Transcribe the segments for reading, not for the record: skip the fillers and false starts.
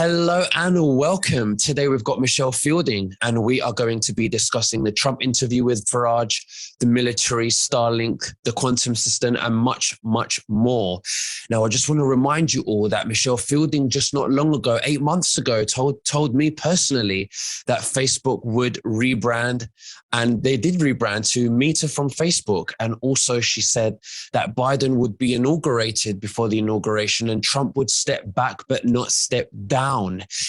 Hello and welcome. Today we've got Michelle Fielding and we are going to be discussing the Trump interview with Farage, the military, Starlink, the quantum system and much, much more. Now, I just want to remind you all that Michelle Fielding just not long ago, 8 months ago, told me personally that Facebook would rebrand, and they did rebrand to Meta from Facebook. And also she said that Biden would be inaugurated before the inauguration and Trump would step back but not step down.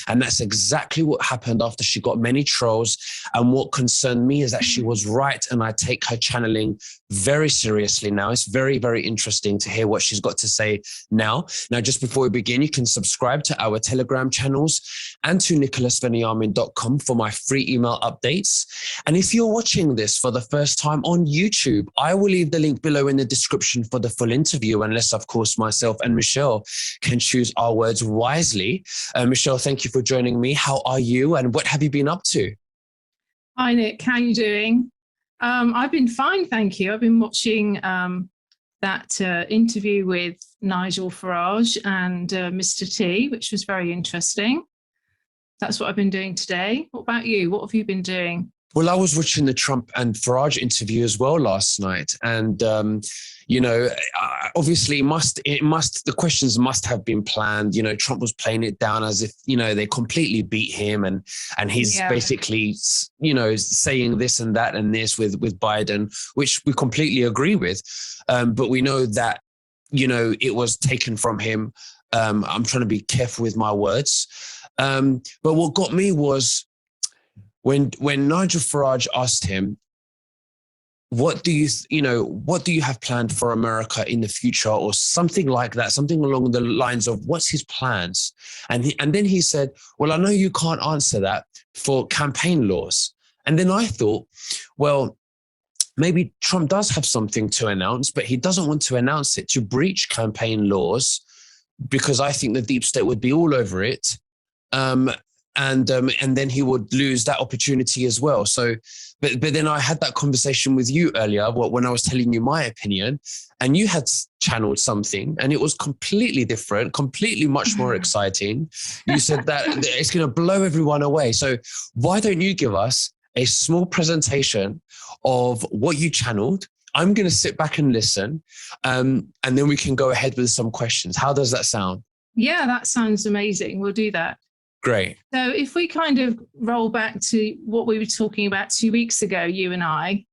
And that's exactly what happened after she got many trolls. And what concerned me is that she was right. And I take her channeling very seriously now. It's very, very interesting to hear what she's got to say now. Now, just before we begin, you can subscribe to our Telegram channels and to nicholasveniamin.com for my free email updates. And if you're watching this for the first time on YouTube, I will leave the link below in the description for the full interview, unless, of course, myself and Michelle can choose our words wisely. Michelle, thank you for joining me. How are you and what have you been up to? Hi, Nick. How are you doing? I've been fine, thank you. I've been watching that interview with Nigel Farage and Mr. T, which was very interesting. That's what I've been doing today. What about you? What have you been doing? Well, I was watching the Trump and Farage interview as well last night. And, obviously the questions must have been planned. You know, Trump was playing it down as if, they completely beat him. And he's basically, saying this and that and this with Biden, which we completely agree with. But we know that, it was taken from him. I'm trying to be careful with my words. But what got me was, when Nigel Farage asked him, what do you have planned for America in the future, or something like that, something along the lines of what's his plans? And then he said, well, I know you can't answer that for campaign laws. And then I thought, well, maybe Trump does have something to announce, but he doesn't want to announce it to breach campaign laws, because I think the deep state would be all over it. And then he would lose that opportunity as well. So, but then I had that conversation with you earlier, when I was telling you my opinion, and you had channeled something, and it was completely different, completely much more exciting. You said that it's going to blow everyone away. So why don't you give us a small presentation of what you channeled? I'm going to sit back and listen, and then we can go ahead with some questions. How does that sound? Yeah, that sounds amazing. We'll do that. Great. So if we kind of roll back to what we were talking about 2 weeks ago, you and I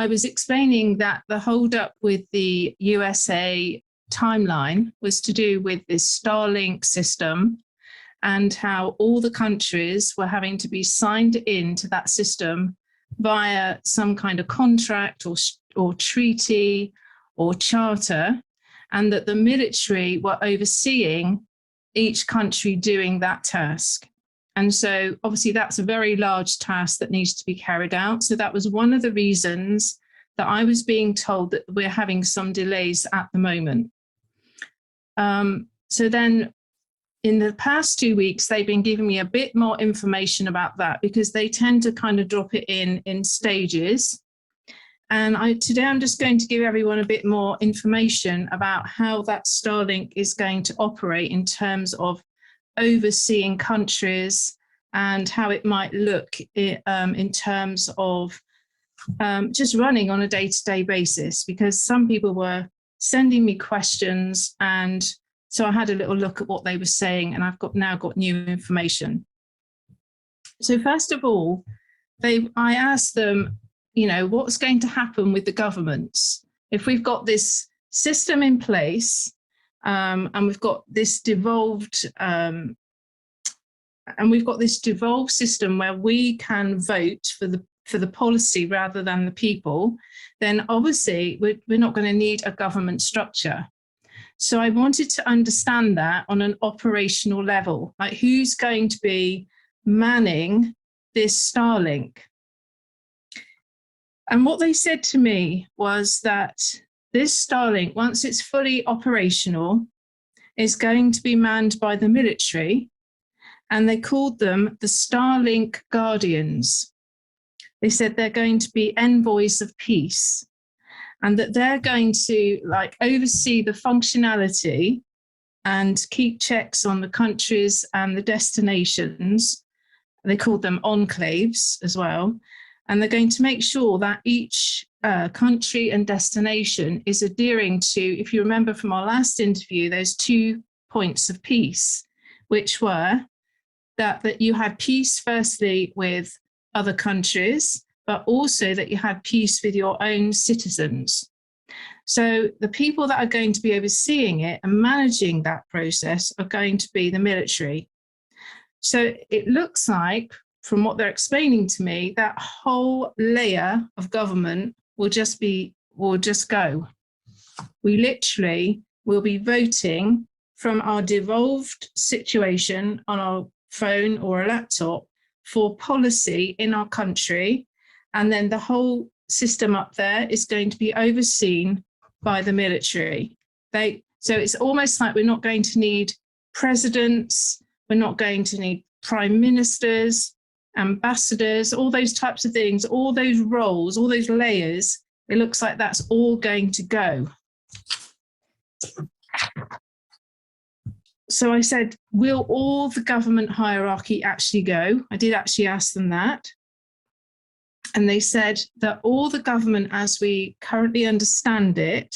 was explaining that the holdup with the USA timeline was to do with this Starlink system and how all the countries were having to be signed into that system via some kind of contract or treaty or charter, and that the military were overseeing each country doing that task. And so obviously that's a very large task that needs to be carried out. So that was one of the reasons that I was being told that we're having some delays at the moment. So then in the past 2 weeks, they've been giving me a bit more information about that, because they tend to kind of drop it in stages. And today I'm just going to give everyone a bit more information about how that Starlink is going to operate in terms of overseeing countries and how it might look in terms of just running on a day-to-day basis, because some people were sending me questions. And so I had a little look at what they were saying, and I've now got new information. So first of all, I asked them, what's going to happen with the governments if we've got this system in place, and we've got this devolved system where we can vote for the policy rather than the people, then obviously we're not going to need a government structure. So I wanted to understand that on an operational level, like who's going to be manning this Starlink. And what they said to me was that this Starlink, once it's fully operational, is going to be manned by the military, and they called them the Starlink Guardians. They said they're going to be envoys of peace, and that they're going to oversee the functionality and keep checks on the countries and the destinations. They called them enclaves as well. And they're going to make sure that each country and destination is adhering to, if you remember from our last interview, those 2 points of peace, which were that you had peace firstly with other countries, but also that you had peace with your own citizens. So the people that are going to be overseeing it and managing that process are going to be the military. So it looks like, from what they're explaining to me, that whole layer of government will just go. We literally will be voting from our devolved situation on our phone or a laptop for policy in our country. And then the whole system up there is going to be overseen by the military. So it's almost like we're not going to need presidents, we're not going to need prime ministers, ambassadors, all those types of things, all those roles, all those layers. It looks like that's all going to go. So I said, will all the government hierarchy actually go? I did actually ask them that. And they said that all the government as we currently understand it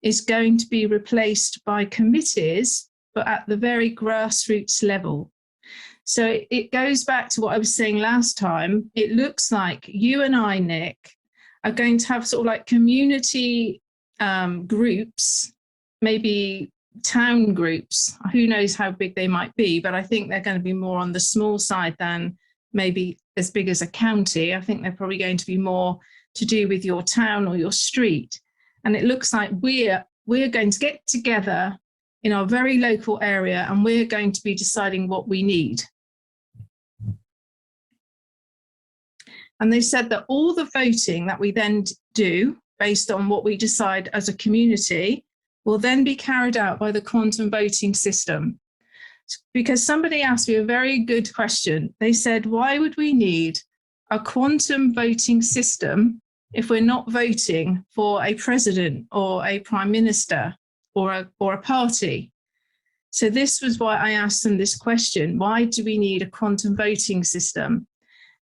is going to be replaced by committees, but at the very grassroots level. So it goes back to what I was saying last time. It looks like you and I, Nick, are going to have sort of like community groups, maybe town groups. Who knows how big they might be, but I think they're going to be more on the small side than maybe as big as a county. I think they're probably going to be more to do with your town or your street. And it looks like we're going to get together in our very local area and we're going to be deciding what we need. And they said that all the voting that we then do based on what we decide as a community will then be carried out by the quantum voting system. Because somebody asked me a very good question. They said, why would we need a quantum voting system if we're not voting for a president or a prime minister or a party? So this was why I asked them this question. Why do we need a quantum voting system?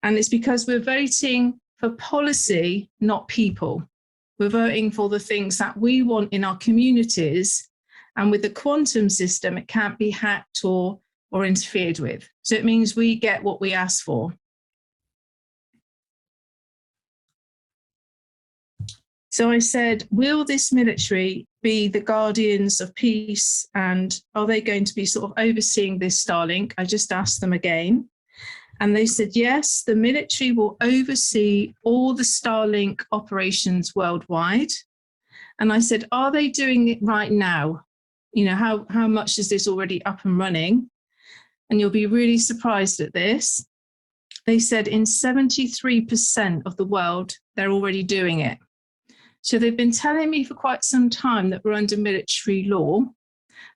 And it's because we're voting for policy, not people. We're voting for the things that we want in our communities. And with the quantum system, it can't be hacked or interfered with. So it means we get what we ask for. So I said, will this military be the guardians of peace? And are they going to be sort of overseeing this Starlink? I just asked them again. And they said, yes, the military will oversee all the Starlink operations worldwide. And I said, are they doing it right now? You know, how much is this already up and running? And you'll be really surprised at this. They said in 73% of the world, they're already doing it. So they've been telling me for quite some time that we're under military law.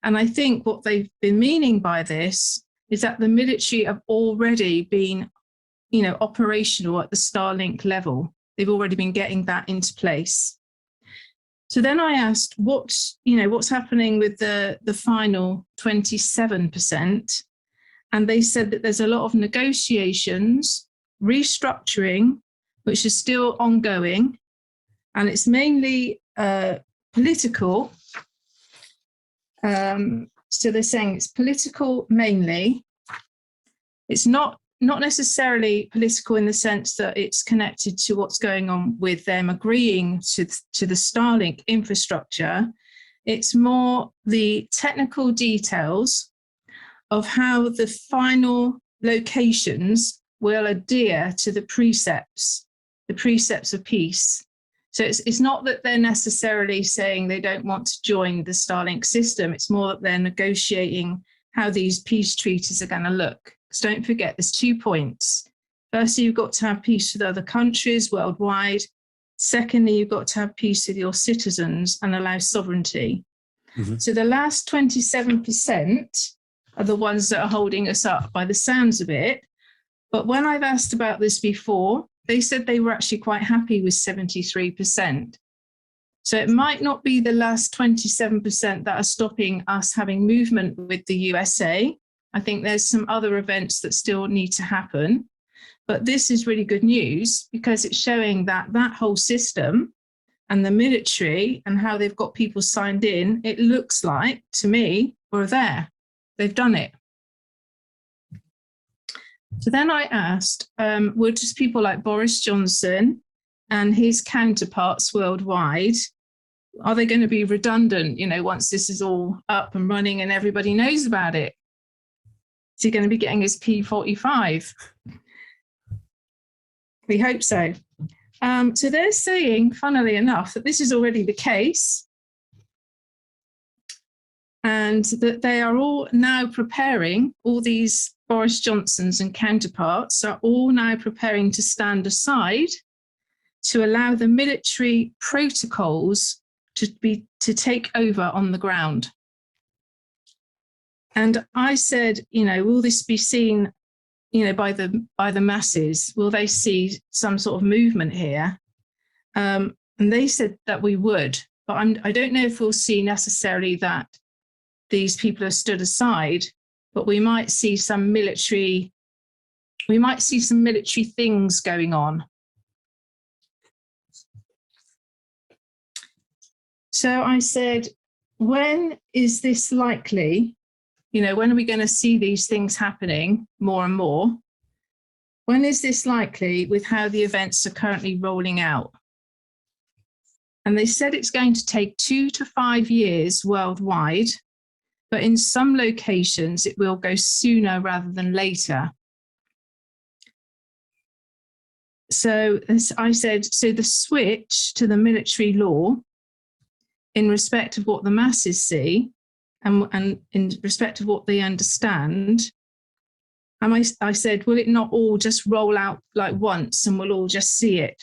And I think what they've been meaning by this is that the military have already been, you know, operational at the Starlink level. They've already been getting that into place. So then I asked, what's happening with the final 27%? And they said that there's a lot of negotiations, restructuring, which is still ongoing. And it's mainly political. So they're saying it's political mainly. It's not necessarily political in the sense that it's connected to what's going on with them agreeing to the Starlink infrastructure. It's more the technical details of how the final locations will adhere to the precepts of peace. So it's not that they're necessarily saying they don't want to join the Starlink system. It's more that they're negotiating how these peace treaties are going to look. Because don't forget, there's 2 points. Firstly, you've got to have peace with other countries worldwide. Secondly, you've got to have peace with your citizens and allow sovereignty. Mm-hmm. So the last 27% are the ones that are holding us up by the sounds of it. But when I've asked about this before, they said they were actually quite happy with 73%. So it might not be the last 27% that are stopping us having movement with the USA. I think there's some other events that still need to happen. But this is really good news because it's showing that that whole system and the military and how they've got people signed in, it looks like, to me, we're there. They've done it. So then I asked, would just people like Boris Johnson and his counterparts worldwide, are they going to be redundant, once this is all up and running and everybody knows about it? Is he going to be getting his P45? We hope so. So they're saying, funnily enough, that this is already the case and that they are all now preparing, all these Boris Johnsons and counterparts are all now preparing to stand aside to allow the military protocols to take over on the ground. And I said, will this be seen, by the masses? Will they see some sort of movement here? And they said that we would, but I don't know if we'll see necessarily that these people are stood aside, but we might see some military things going on. So I said, when is this likely? When are we going to see these things happening more and more? When is this likely with how the events are currently rolling out? And they said it's going to take 2 to 5 years worldwide, but in some locations it will go sooner rather than later. So as I said, so the switch to the military law in respect of what the masses see and in respect of what they understand, and I said, will it not all just roll out like once and we'll all just see it?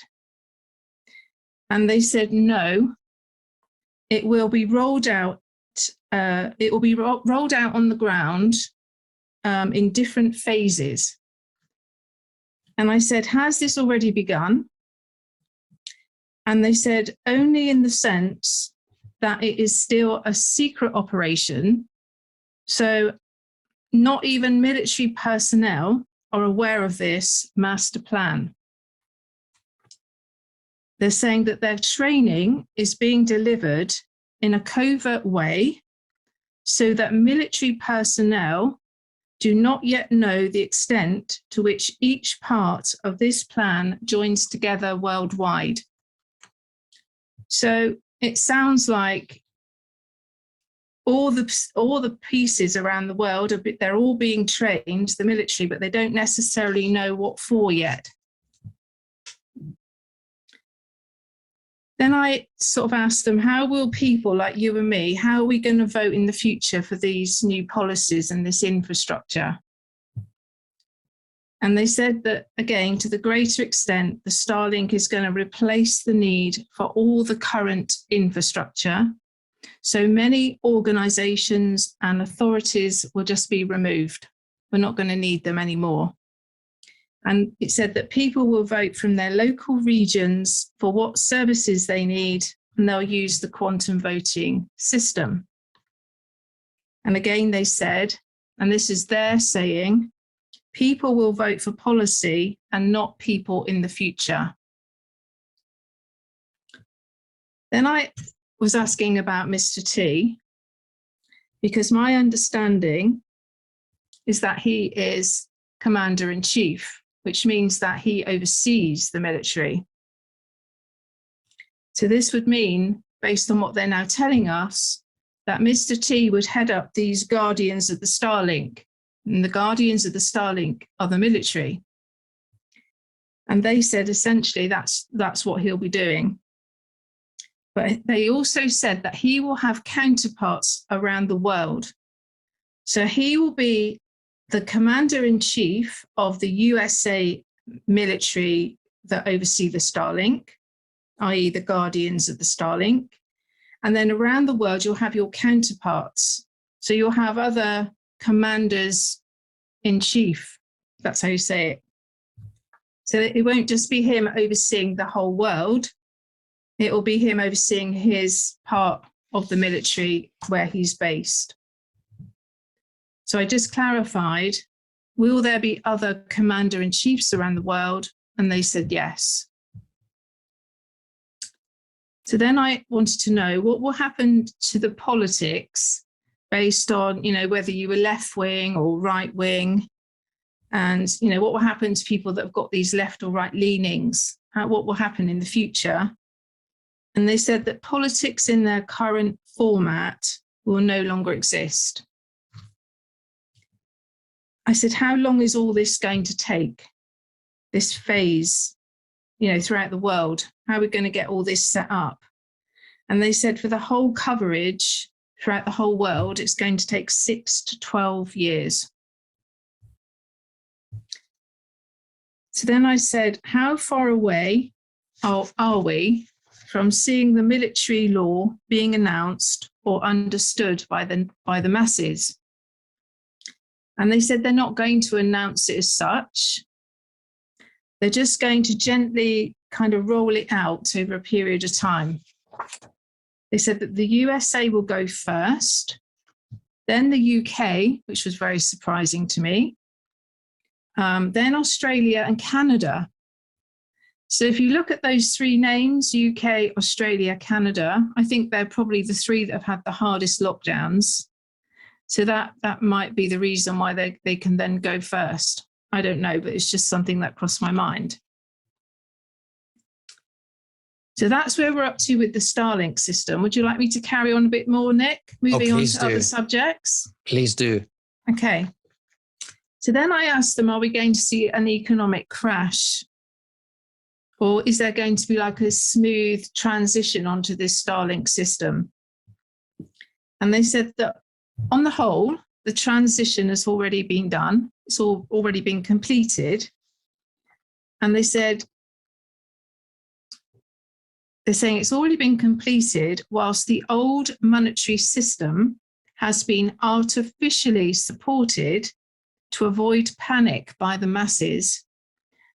And they said, no, it will be rolled out. It will be rolled out on the ground in different phases. And I said, has this already begun? And they said, only in the sense that it is still a secret operation. So not even military personnel are aware of this master plan. They're saying that their training is being delivered in a covert way so that military personnel do not yet know the extent to which each part of this plan joins together worldwide. So it sounds like all the pieces around the world, they're all being trained, the military, but they don't necessarily know what for yet. Then I sort of asked them, how will people like you and me, how are we going to vote in the future for these new policies and this infrastructure? And they said that, again, to the greater extent, the Starlink is going to replace the need for all the current infrastructure. So many organizations and authorities will just be removed. We're not going to need them anymore. And it said that people will vote from their local regions for what services they need, and they'll use the quantum voting system. And again, they said, and this is their saying, people will vote for policy and not people in the future. Then I was asking about Mr. T, because my understanding is that he is commander-in-chief, which means that he oversees the military. So this would mean, based on what they're now telling us, that Mr. T would head up these guardians of the Starlink, and the guardians of the Starlink are the military. And they said essentially that's what he'll be doing. But they also said that he will have counterparts around the world. So he will be the commander-in-chief of the USA military that oversee the Starlink, i.e. the guardians of the Starlink. And then around the world, you'll have your counterparts. So you'll have other commanders-in-chief. That's how you say it. So it won't just be him overseeing the whole world. It will be him overseeing his part of the military where he's based. So I just clarified, will there be other commander-in-chiefs around the world? And they said yes. So then I wanted to know what will happen to the politics based on, whether you were left wing or right wing, and, what will happen to people that have got these left or right leanings? What will happen in the future? And they said that politics in their current format will no longer exist. I said, how long is all this going to take, this phase, throughout the world? How are we going to get all this set up? And they said for the whole coverage throughout the whole world, it's going to take 6 to 12 years. So then I said, how far away are we from seeing the military law being announced or understood by the masses? And they said they're not going to announce it as such. They're just going to gently kind of roll it out over a period of time. They said that the USA will go first, then the UK, which was very surprising to me, then Australia and Canada. So if you look at those three names, UK, Australia, Canada, I think they're probably the three that have had the hardest lockdowns. So that might be the reason why they can then go first. I don't know, but it's just something that crossed my mind. So that's where we're up to with the Starlink system. Would you like me to carry on a bit more, Nick? Moving on to other subjects? Please do. Okay. So then I asked them, are we going to see an economic crash? Or is there going to be like a smooth transition onto this Starlink system? And they said that on the whole, the transition has already been done. It's all already been completed. And they're saying it's already been completed whilst the old monetary system has been artificially supported to avoid panic by the masses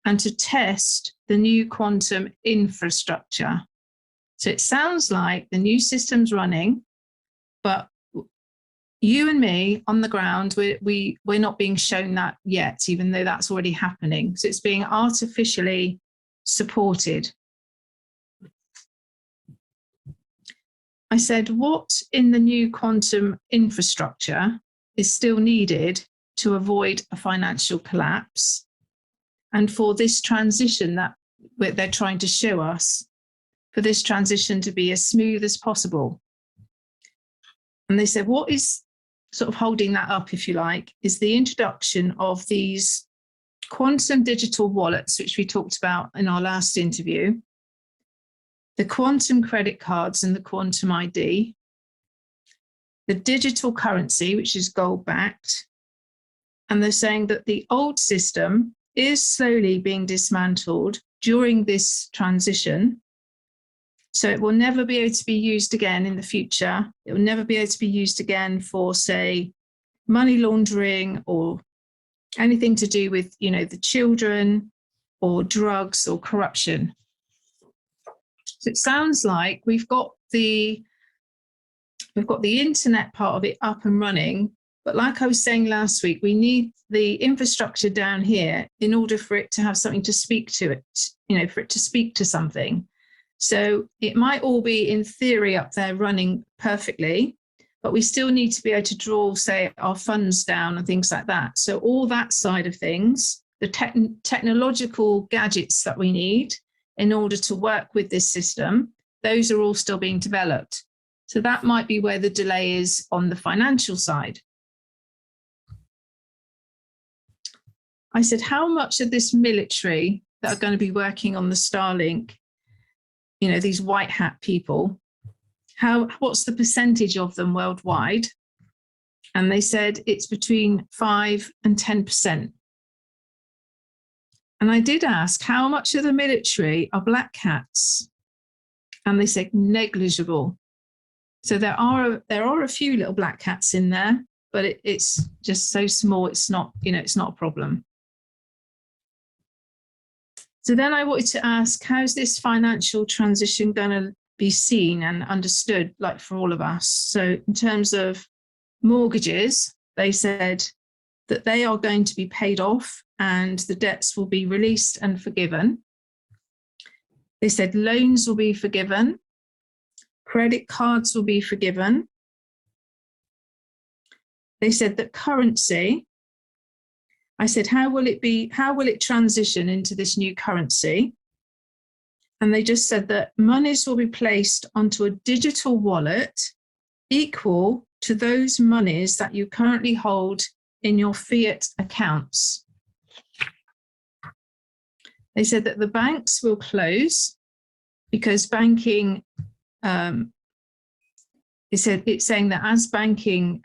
and to test the new quantum infrastructure. So it sounds like the new system's running, but you and me on the ground, we're not being shown that yet, even though that's already happening. So it's being artificially supported. I said, what in the new quantum infrastructure is still needed to avoid a financial collapse and for this transition that they're trying to show us, for this transition to be as smooth as possible? And they said, what is sort of holding that up, if you like, is the introduction of these quantum digital wallets, which we talked about in our last interview, the quantum credit cards and the quantum ID, the digital currency, which is gold-backed, and they're saying that the old system is slowly being dismantled during this transition. So it will never be able to be used again in the future. It will never be able to be used again for, say, money laundering or anything to do with, the children or drugs or corruption. So it sounds like we've got the internet part of it up and running, but like I was saying last week, we need the infrastructure down here in order for it to have something to speak to it, for it to speak to something. So it might all be in theory up there running perfectly, but we still need to be able to draw, say, our funds down and things like that. So all that side of things, the technological gadgets that we need in order to work with this system, those are all still being developed. So that might be where the delay is on the financial side. I said, how much of this military that are going to be working on the Starlink, these white hat people, what's the percentage of them worldwide? And they said it's between 5 and 10%. And I did ask, how much of the military are black hats? And they said negligible. So there are a few little black hats in there, but it's just so small, it's not a problem. So then I wanted to ask, how's this financial transition going to be seen and understood, like for all of us? So in terms of mortgages, they said that they are going to be paid off and the debts will be released and forgiven. They said loans will be forgiven, credit cards will be forgiven. They said that currency, I said, how will it transition into this new currency? And they just said that monies will be placed onto a digital wallet equal to those monies that you currently hold in your fiat accounts. They said that the banks will close because banking, it's saying that as banking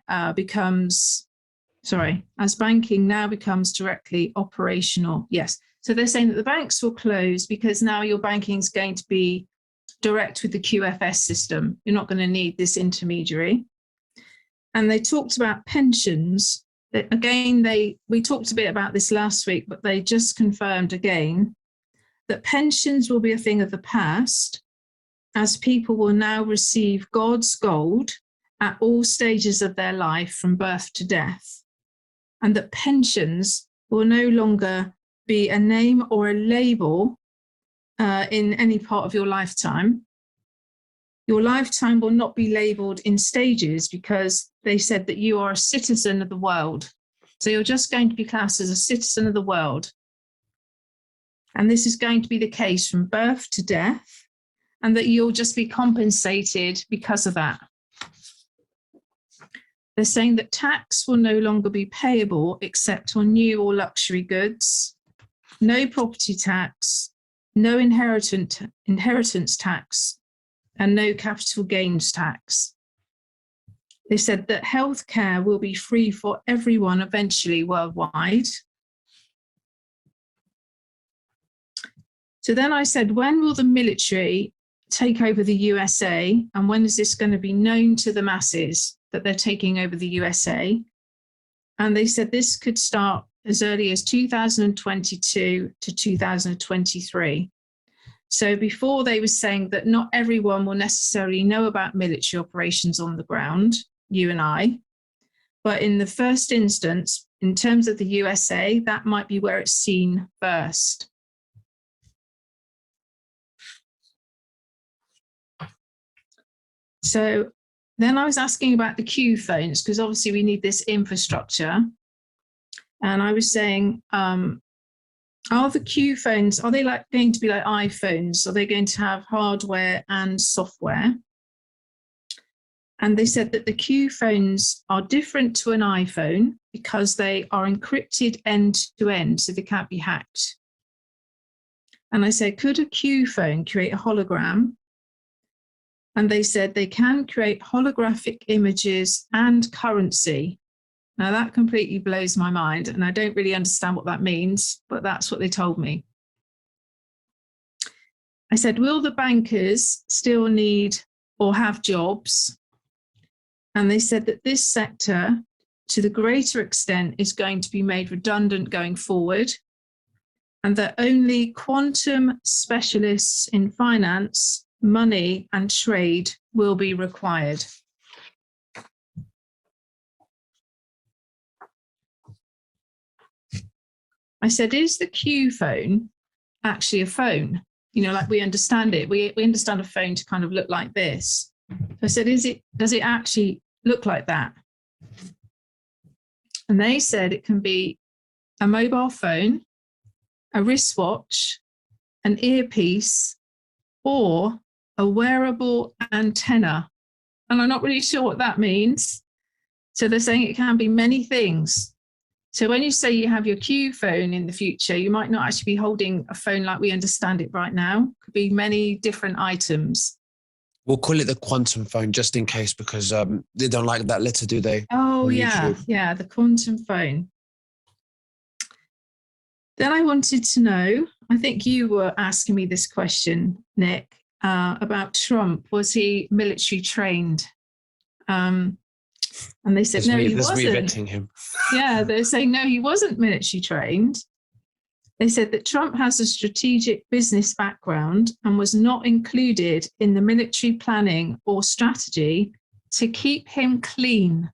as banking now becomes directly operational. Yes. So they're saying that the banks will close because now your banking is going to be direct with the QFS system. You're not going to need this intermediary. And they talked about pensions. Again, we talked a bit about this last week, but they just confirmed again that pensions will be a thing of the past, as people will now receive God's gold at all stages of their life from birth to death, and that pensions will no longer be a name or a label in any part of your lifetime. Your lifetime will not be labeled in stages because they said that you are a citizen of the world. So you're just going to be classed as a citizen of the world. And this is going to be the case from birth to death, and that you'll just be compensated because of that. They're saying that tax will no longer be payable except on new or luxury goods, no property tax, no inheritance tax, and no capital gains tax. They said that healthcare will be free for everyone eventually worldwide. So then I said, when will the military take over the USA, and when is this going to be known to the masses that they're taking over the USA? And they said this could start as early as 2022 to 2023. So before, they were saying that not everyone will necessarily know about military operations on the ground, you and I, but in the first instance, in terms of the USA, that might be where it's seen first. So then I was asking about the Q phones, because obviously we need this infrastructure. And I was saying, are the Q phones, are they going to be like iPhones? Are they going to have hardware and software? And they said that the Q phones are different to an iPhone because they are encrypted end to end, so they can't be hacked. And I said, could a Q phone create a hologram? And they said they can create holographic images and currency. Now that completely blows my mind, and I don't really understand what that means, but that's what they told me. I said, will the bankers still need or have jobs? And they said that this sector, to the greater extent, is going to be made redundant going forward, and that only quantum specialists in finance, money, and trade will be required. I said, is the Q phone actually a phone? You know, like we understand it. We understand a phone to kind of look like this. So I said, does it actually look like that? And they said it can be a mobile phone, a wristwatch, an earpiece, or a wearable antenna. And I'm not really sure what that means. So they're saying it can be many things. So when you say you have your Q phone in the future, you might not actually be holding a phone like we understand it right now. It could be many different items. We'll call it the quantum phone just in case, because they don't like that letter, do they? Oh, yeah. Yeah, the quantum phone. Then I wanted to know, I think you were asking me this question, Nick, about Trump. Was he military trained? And they said, no, he wasn't. That's me vetting him. Yeah, they're saying, no, he wasn't military trained. They said that Trump has a strategic business background and was not included in the military planning or strategy to keep him clean,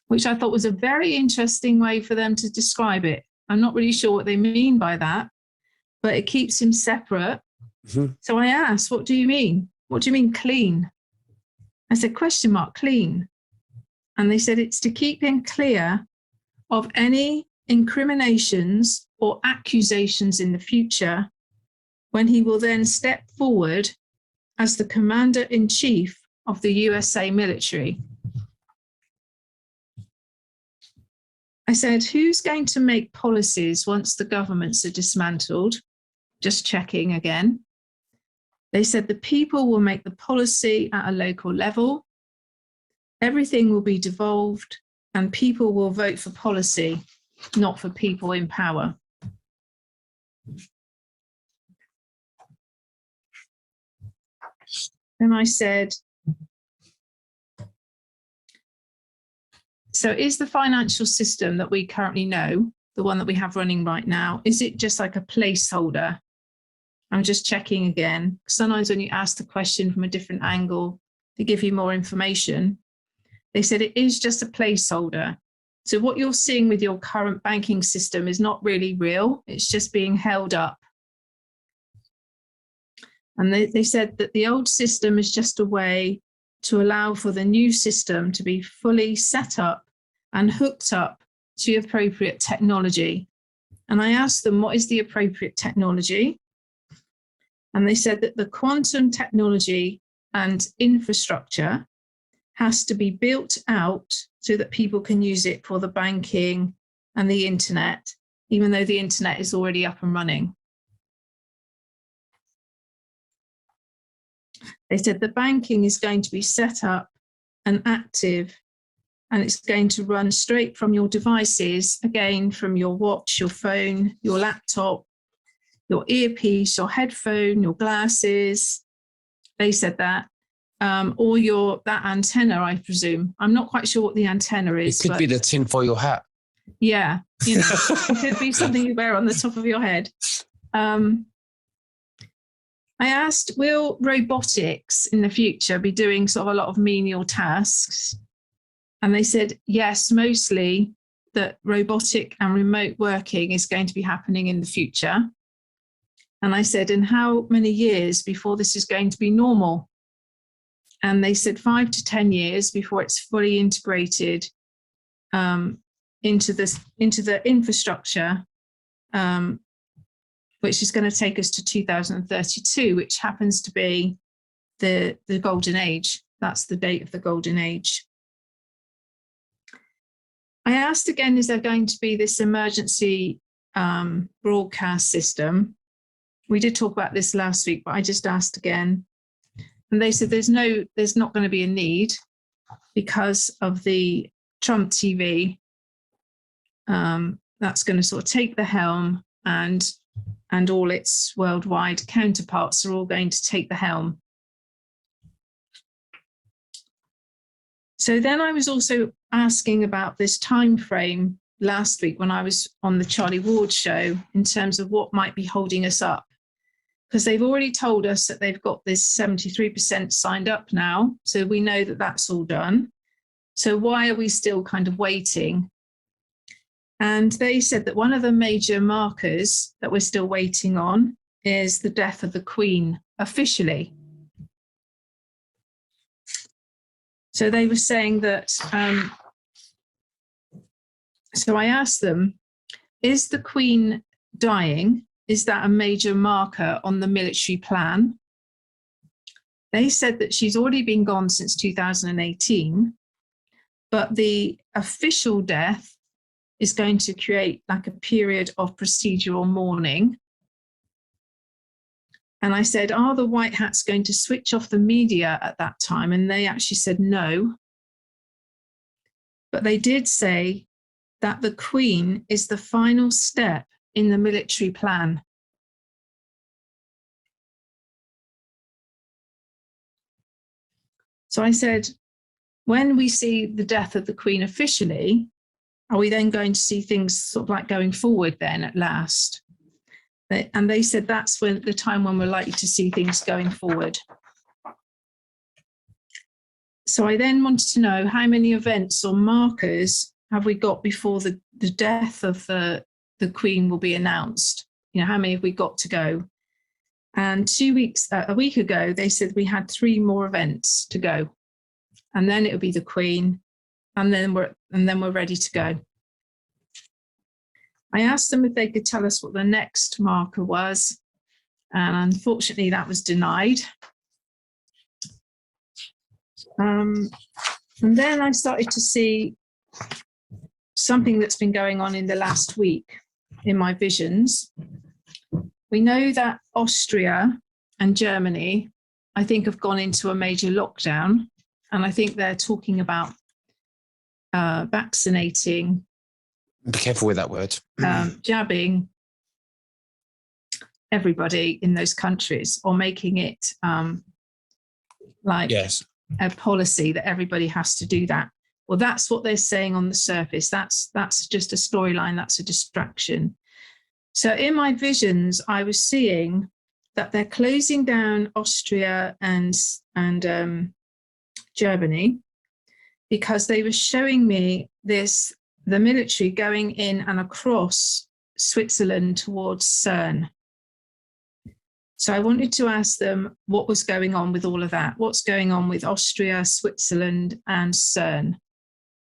which I thought was a very interesting way for them to describe it. I'm not really sure what they mean by that, but it keeps him separate. Mm-hmm. So I asked, what do you mean? What do you mean clean? I said, question mark, clean. And they said it's to keep him clear of any incriminations or accusations in the future, when he will then step forward as the commander-in-chief of the USA military. I said, who's going to make policies once the governments are dismantled? Just checking again. They said the people will make the policy at a local level. Everything will be devolved and people will vote for policy, not for people in power. Then I said, so is the financial system that we currently know, the one that we have running right now, is it just like a placeholder? I'm just checking again. Sometimes when you ask the question from a different angle, they give you more information. They said it is just a placeholder. So what you're seeing with your current banking system is not really real. It's just being held up. And they said that the old system is just a way to allow for the new system to be fully set up and hooked up to appropriate technology. And I asked them, what is the appropriate technology? And they said that the quantum technology and infrastructure has to be built out so that people can use it for the banking and the internet, even though the internet is already up and running. They said the banking is going to be set up and active, and it's going to run straight from your devices, again, from your watch, your phone, your laptop, your earpiece, your headphone, your glasses. They said that. Or that antenna, I presume. I'm not quite sure what the antenna is. It could be the tin for your hat. Yeah, it could be something you wear on the top of your head. I asked, will robotics in the future be doing sort of a lot of menial tasks? And they said, yes, mostly that robotic and remote working is going to be happening in the future. And I said, in how many years before this is going to be normal? And they said 5 to 10 years before it's fully integrated into the infrastructure, which is going to take us to 2032, which happens to be the golden age. That's the date of the golden age. I asked again, is there going to be this emergency broadcast system? We did talk about this last week, but I just asked again. And they said there's not going to be a need because of the Trump TV. That's going to sort of take the helm, and all its worldwide counterparts are all going to take the helm. So then I was also asking about this time frame last week when I was on the Charlie Ward show in terms of what might be holding us up. Because they've already told us that they've got this 73% signed up now. So we know that that's all done. So why are we still kind of waiting? And they said that one of the major markers that we're still waiting on is the death of the Queen officially. So they were saying that, so I asked them, is the Queen dying? Is that a major marker on the military plan? They said that she's already been gone since 2018, but the official death is going to create like a period of procedural mourning. And I said, are the White Hats going to switch off the media at that time? And they actually said no. But they did say that the Queen is the final step in the military plan. So I said, when we see the death of the Queen officially, are we then going to see things sort of like going forward then at last? And they said that's when the time when we're likely to see things going forward. So I then wanted to know how many events or markers have we got before the death of the Queen will be announced? You know, how many have we got to go? And a week ago, they said we had 3 more events to go, and then it would be the Queen, and then we're ready to go. I asked them if they could tell us what the next marker was, and unfortunately that was denied. And then I started to see something that's been going on in the last week in my visions. We know that Austria and Germany, I think, have gone into a major lockdown, and I think they're talking about vaccinating. Be careful with that word. Jabbing everybody in those countries, or making it yes, a policy that everybody has to do that. Well, that's what they're saying on the surface. That's just a storyline. That's a distraction. So in my visions, I was seeing that they're closing down Austria and Germany, because they were showing me the military going in and across Switzerland towards Cern. So I wanted to ask them what was going on with all of that. What's going on with Austria, Switzerland, and Cern?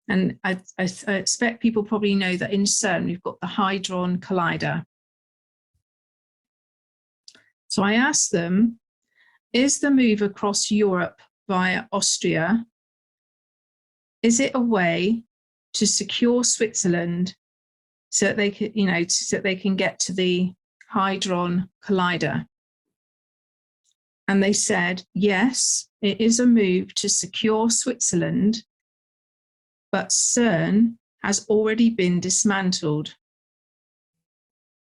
And I expect people probably know that in Cern, we've got the Hadron Collider. So I asked them, is the move across Europe via Austria, is it a way to secure Switzerland so that they can, so that they can get to the Hadron Collider? And they said, yes, it is a move to secure Switzerland, but CERN has already been dismantled.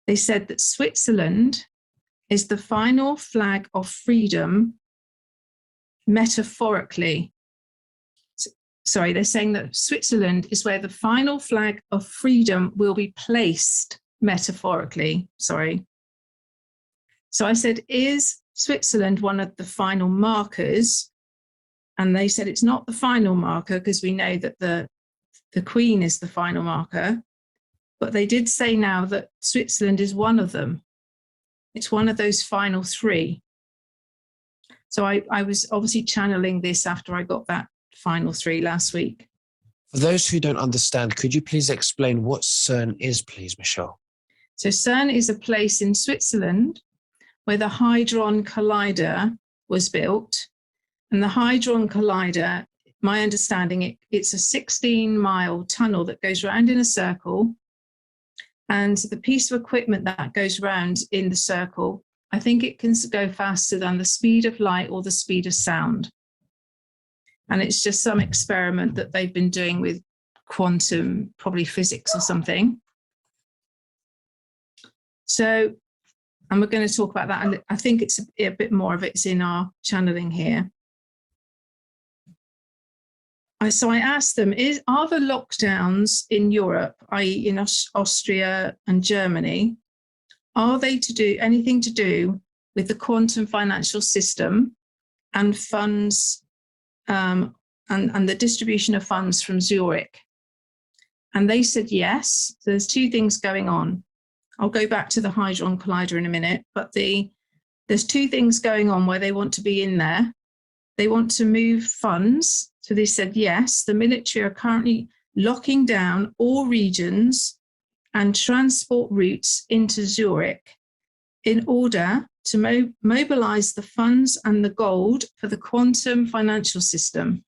They said that Switzerland is the final flag of freedom, metaphorically. Sorry, they're saying that Switzerland is where the final flag of freedom will be placed, metaphorically. Sorry. So I said, is Switzerland one of the final markers? And they said it's not the final marker, because we know that the Queen is the final marker. But they did say now that Switzerland is one of them. It's one of those final 3. So I was obviously channeling this after I got that final 3 last week. For those who don't understand, could you please explain what CERN is, please, Michelle? So CERN is a place in Switzerland where the Hadron Collider was built. And the Hadron Collider, my understanding, it's a 16-mile tunnel that goes around in a circle. And the piece of equipment that goes around in the circle, I think it can go faster than the speed of light or the speed of sound. And it's just some experiment that they've been doing with quantum, probably physics or something. So, and we're going to talk about that. And I think it's a bit more of it's in our channeling here. So I asked them, are the lockdowns in Europe, i.e. in Austria and Germany, are they to do anything to do with the quantum financial system and funds and the distribution of funds from Zurich? And they said yes. So there's 2 things going on. I'll go back to the Hadron Collider in a minute, but there's 2 things going on where they want to be in there. They want to move funds. So they said, yes, the military are currently locking down all regions and transport routes into Zurich in order to mobilize the funds and the gold for the quantum financial system.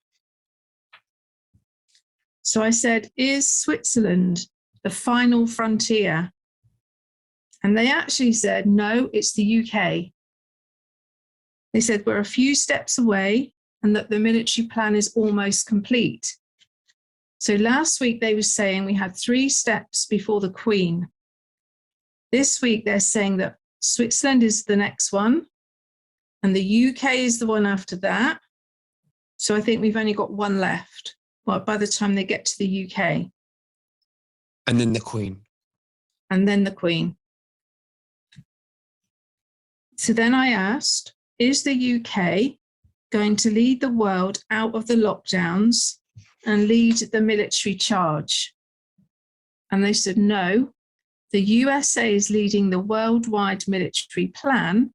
So I said, is Switzerland the final frontier? And they actually said, no, it's the UK. They said, we're a few steps away and that the military plan is almost complete. So last week they were saying we had 3 steps before the Queen. This week they're saying that Switzerland is the next one and the UK is the one after that. So I think we've only got 1 left, well, by the time they get to the UK. And then the Queen. And then the Queen. So then I asked, is the UK going to lead the world out of the lockdowns and lead the military charge? And they said, no, the USA is leading the worldwide military plan,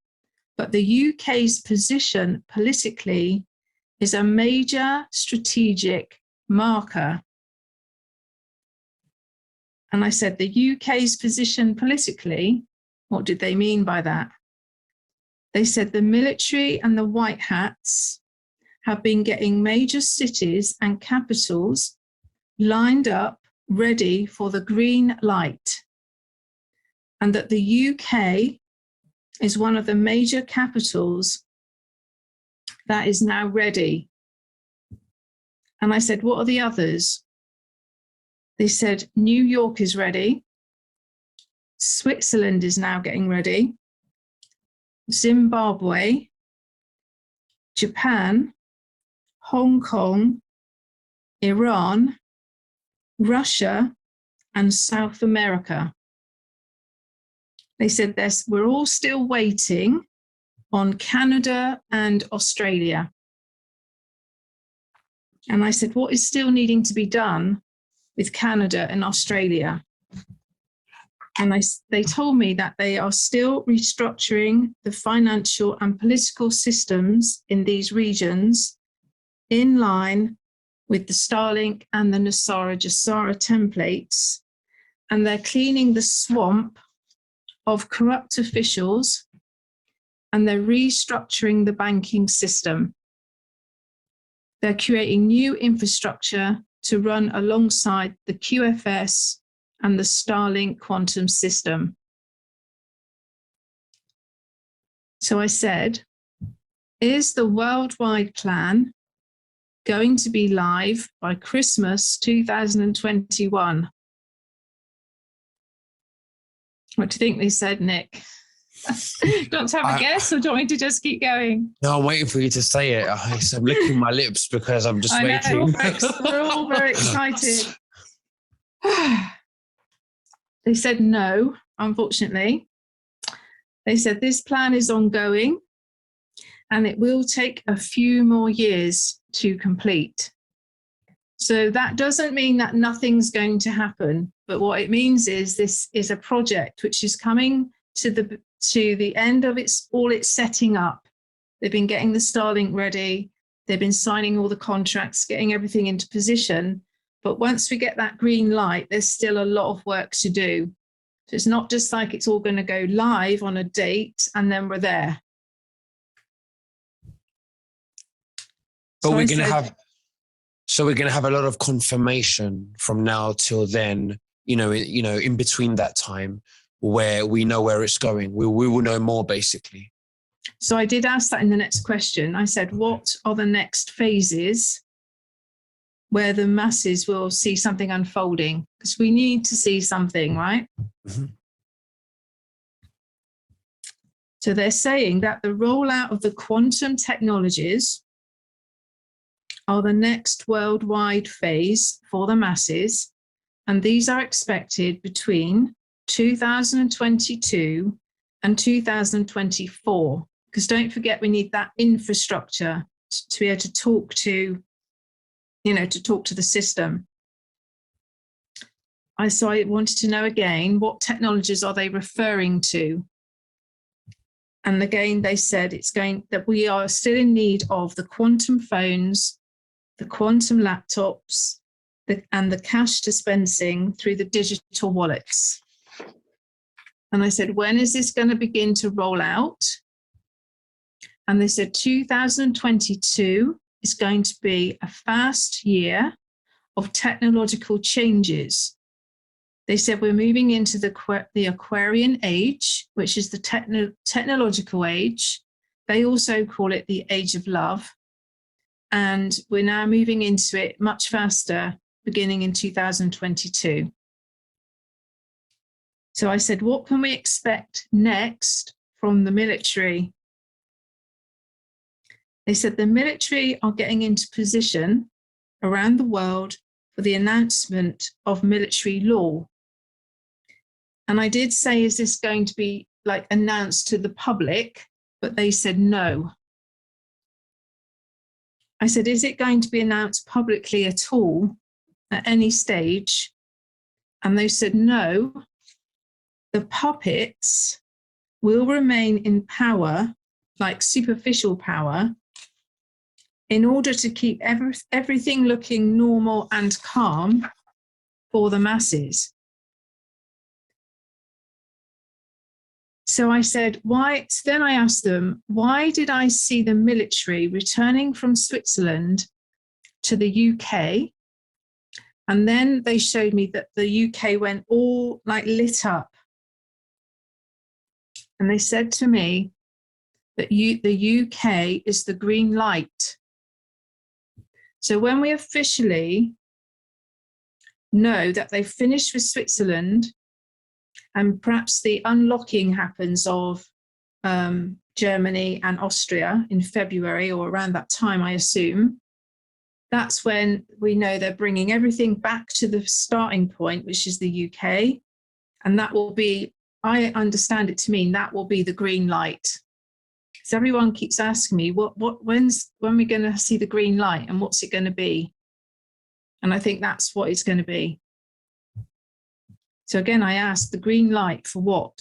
but the UK's position politically is a major strategic marker. And I said, the UK's position politically, what did they mean by that? They said the military and the white hats have been getting major cities and capitals lined up, ready for the green light. And that the UK is one of the major capitals that is now ready. And I said, what are the others? They said, New York is ready. Switzerland is now getting ready. Zimbabwe, Japan, Hong Kong, Iran, Russia, and South America. They said this, we're all still waiting on Canada and Australia. And I said, what is still needing to be done with Canada and Australia? And they told me that they are still restructuring the financial and political systems in these regions in line with the Starlink and the Nasara Jasara templates. And they're cleaning the swamp of corrupt officials, and they're restructuring the banking system. They're creating new infrastructure to run alongside the QFS and the Starlink quantum system. So I said, is the worldwide plan going to be live by Christmas 2021? What do you think they said, Nick? Do you want to have a guess, or do you want me to just keep going? No, I'm waiting for you to say it. I'm licking my lips because I'm just waiting. We're all very excited. They said no, unfortunately. They said this plan is ongoing and it will take a few more years to complete. So that doesn't mean that nothing's going to happen, but what it means is this is a project which is coming to the end of its setting up. They've been getting the Starlink ready. They've been signing all the contracts, getting everything into position. But once we get that green light, there's still a lot of work to do. So it's not just like it's all going to go live on a date and then we're there. But we're going to have a lot of confirmation from now till then, in between that time where we know where it's going. We will know more, basically. So I did ask that in the next question. I said, what are the next phases where the masses will see something unfolding? Because we need to see something, right? Mm-hmm. So they're saying that the rollout of the quantum technologies are the next worldwide phase for the masses, and these are expected between 2022 and 2024. Because don't forget, we need that infrastructure to be able to talk to the system. So I wanted to know again, what technologies are they referring to? And again, they said that we are still in need of the quantum phones, the quantum laptops, and the cash dispensing through the digital wallets. And I said, when is this going to begin to roll out? And they said 2022 is going to be a fast year of technological changes. They said we're moving into the Aquarian age, which is the technological age. They also call it the age of love. And we're now moving into it much faster, beginning in 2022. So I said, what can we expect next from the military? They said the military are getting into position around the world for the announcement of military law. And I did say, is this going to be like announced to the public? But they said no. I said, is it going to be announced publicly at all at any stage? And they said, no, the puppets will remain in power, like superficial power, in order to keep everything looking normal and calm for the masses. So I said, why? So then I asked them, why did I see the military returning from Switzerland to the UK? And then they showed me that the UK went all like lit up. And they said to me that the UK is the green light. So when we officially know that they've finished with Switzerland, and perhaps the unlocking happens of Germany and Austria in February or around that time, I assume, that's when we know they're bringing everything back to the starting point, which is the UK. And that will be, I understand it to mean that will be the green light. So everyone keeps asking me, when we're going to see the green light and what's it going to be? And I think that's what it's going to be. So again, I asked, the green light for what?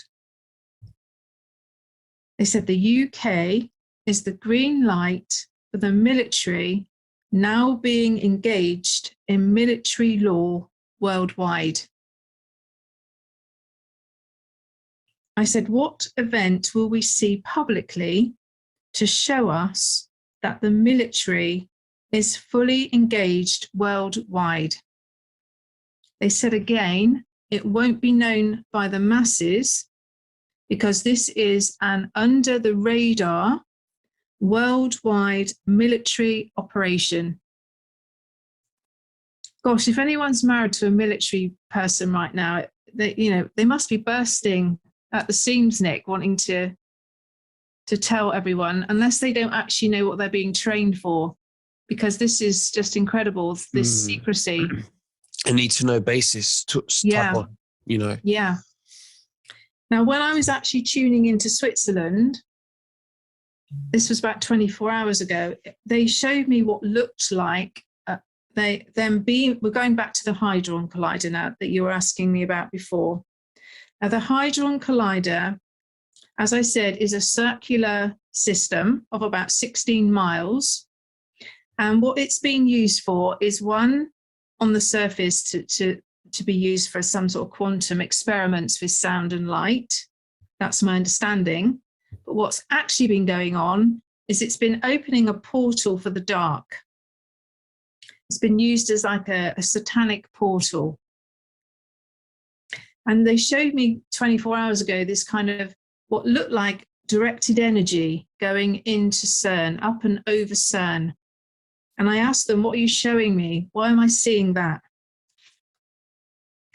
They said the UK is the green light for the military now being engaged in military law worldwide. I said, what event will we see publicly to show us that the military is fully engaged worldwide? They said again, it won't be known by the masses because this is an under the radar worldwide military operation. Gosh, if anyone's married to a military person right now, they must be bursting at the seams, Nick, wanting to tell everyone, unless they don't actually know what they're being trained for, because this is just incredible, this secrecy. A need to know basis type of, Yeah. Now, when I was actually tuning into Switzerland, this was about 24 hours ago, they showed me what looked like we're going back to the Hadron Collider now that you were asking me about before. Now, the Hadron Collider, as I said, is a circular system of about 16 miles. And what it's being used for is one, on the surface to be used for some sort of quantum experiments with sound and light. That's my understanding. But what's actually been going on is it's been opening a portal for the dark. It's been used as like a satanic portal. And they showed me 24 hours ago this kind of what looked like directed energy going into CERN, up and over CERN. And I asked them, what are you showing me? Why am I seeing that?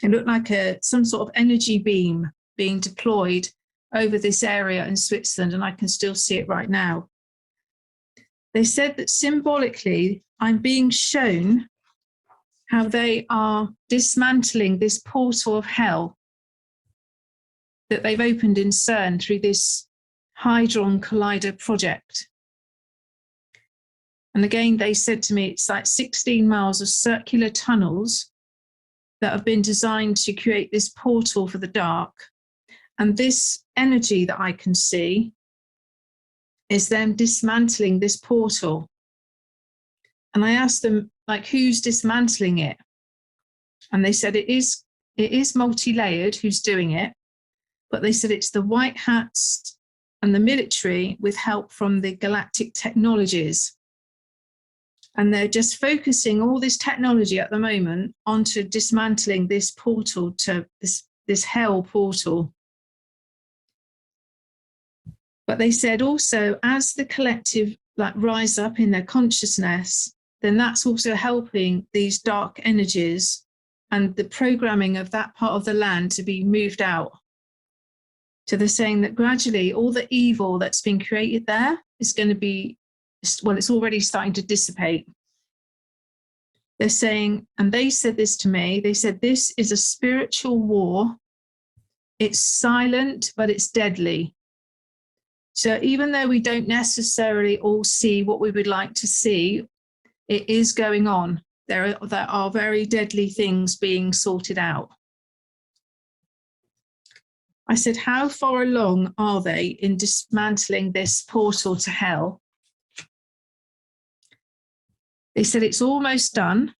It looked like some sort of energy beam being deployed over this area in Switzerland, and I can still see it right now. They said that symbolically, I'm being shown how they are dismantling this portal of hell that they've opened in CERN through this Hadron Collider project. And again, they said to me, it's like 16 miles of circular tunnels that have been designed to create this portal for the dark. And this energy that I can see is them dismantling this portal. And I asked them, like, who's dismantling it? And they said it is multi-layered who's doing it, but they said it's the white hats and the military with help from the galactic technologies. And they're just focusing all this technology at the moment onto dismantling this portal to this hell portal. But they said also, as the collective rise up in their consciousness, then that's also helping these dark energies and the programming of that part of the land to be moved out. So they're saying that gradually all the evil that's been created there is going to be, well, it's already starting to dissipate. They're saying, and they said this to me, they said, this is a spiritual war It's silent, but it's deadly. So even though we don't necessarily all see what we would like to see, it is going on. There are very deadly things being sorted out. I said, how far along are they in dismantling this portal to hell? They said it's almost done.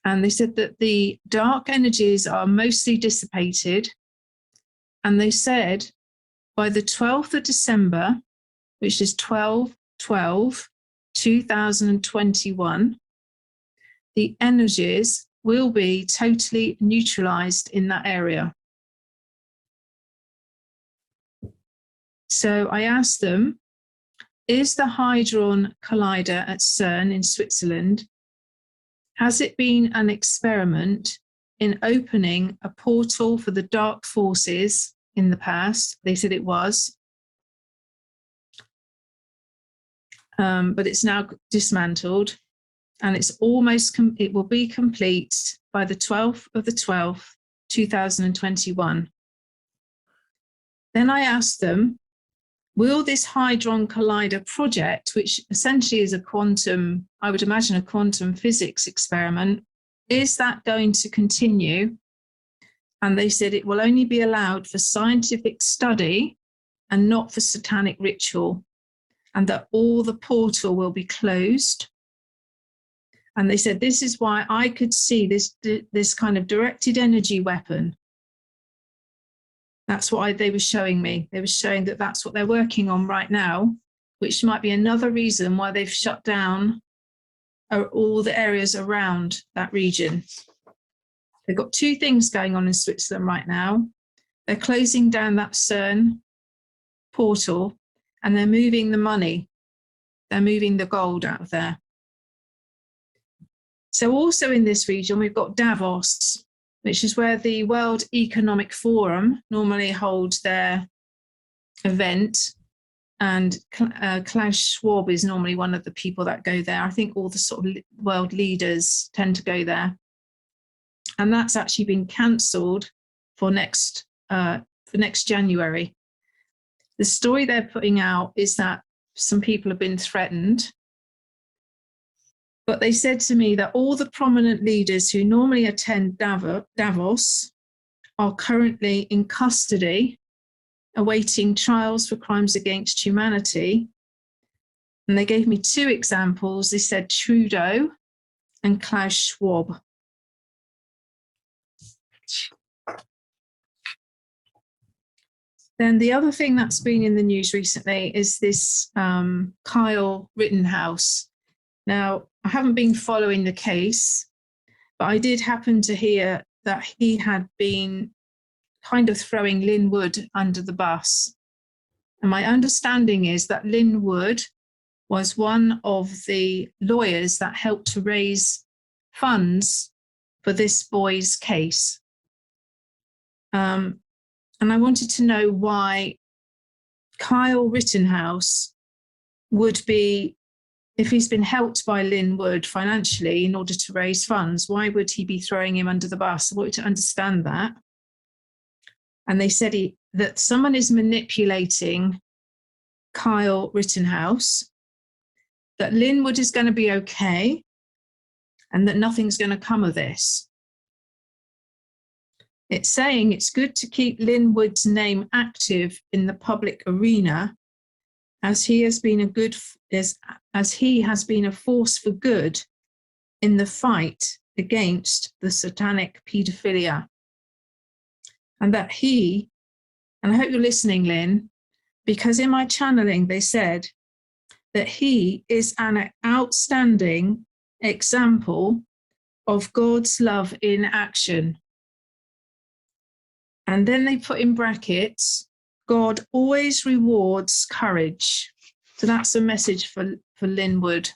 And they said that the dark energies are mostly dissipated. And they said by the 12th of December, which is 12/12/2021, the energies will be totally neutralized in that area. So I asked them, is the Hadron Collider at CERN in Switzerland, has it been an experiment in opening a portal for the dark forces in the past? They said it was. But it's now dismantled, and it's almost, it will be complete by the 12th of the 12th, 2021. Then I asked them, will this Hadron Collider project, which essentially is a quantum, I would imagine a quantum physics experiment, is that going to continue? And they said it will only be allowed for scientific study and not for satanic ritual, and that all the portal will be closed. And they said, this is why I could see this kind of directed energy weapon. That's what they were showing me. They were showing that that's what they're working on right now, which might be another reason why they've shut down all the areas around that region. They've got two things going on in Switzerland right now. They're closing down that CERN portal, and they're moving the money. They're moving the gold out of there. So also in this region, we've got Davos, which is where the World Economic Forum normally hold their event. And Klaus Schwab is normally one of the people that go there. I think all the sort of world leaders tend to go there. And that's actually been cancelled for next January. The story they're putting out is that some people have been threatened. But they said to me that all the prominent leaders who normally attend Davos are currently in custody, awaiting trials for crimes against humanity. And they gave me two examples. They said Trudeau and Klaus Schwab. Then the other thing that's been in the news recently is this Kyle Rittenhouse. Now, I haven't been following the case, but I did happen to hear that he had been kind of throwing Lynn Wood under the bus. And my understanding is that Lynn Wood was one of the lawyers that helped to raise funds for this boy's case. And I wanted to know why Kyle Rittenhouse would be, if he's been helped by Lynn Wood financially in order to raise funds, why would he be throwing him under the bus? I wanted to understand that. And they said that someone is manipulating Kyle Rittenhouse, that Lynn Wood is going to be okay, and that nothing's going to come of this. It's saying it's good to keep Lynn Wood's name active in the public arena, as he has been a force for good in the fight against the satanic paedophilia. And that he, and I hope you're listening, Lynn, because in my channeling they said that he is an outstanding example of God's love in action. And then they put in brackets, God always rewards courage. So that's a message for Lynn Wood.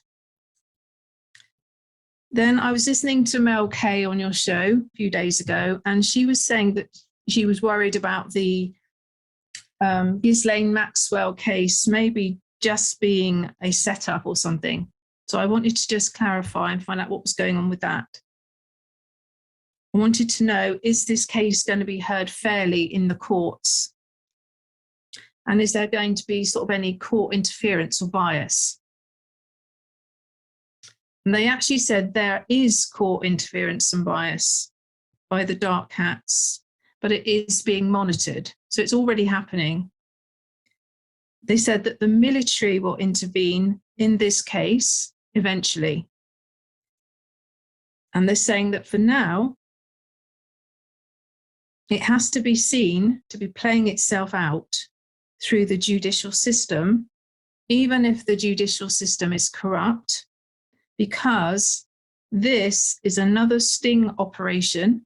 Then I was listening to Mel Kay on your show a few days ago, and she was saying that she was worried about the Ghislaine Maxwell case maybe just being a setup or something. So I wanted to just clarify and find out what was going on with that. I wanted to know, is this case going to be heard fairly in the courts? And is there going to be sort of any court interference or bias? And they actually said there is court interference and bias by the dark hats, but it is being monitored. So it's already happening. They said that the military will intervene in this case eventually. And they're saying that for now, it has to be seen to be playing itself out through the judicial system, even if the judicial system is corrupt, because this is another sting operation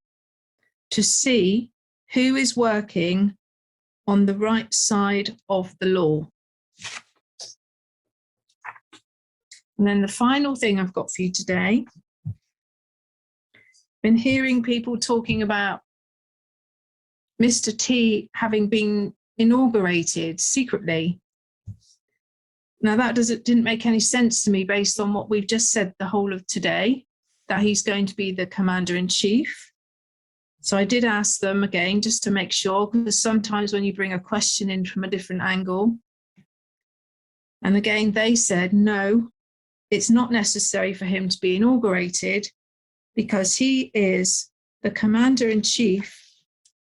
to see who is working on the right side of the law. And then the final thing I've got for you today, been hearing people talking about Mr. T having been inaugurated secretly. Now that didn't make any sense to me based on what we've just said the whole of today, that he's going to be the commander-in-chief. So I did ask them again, just to make sure, because sometimes when you bring a question in from a different angle, and again, they said, no, it's not necessary for him to be inaugurated because he is the commander-in-chief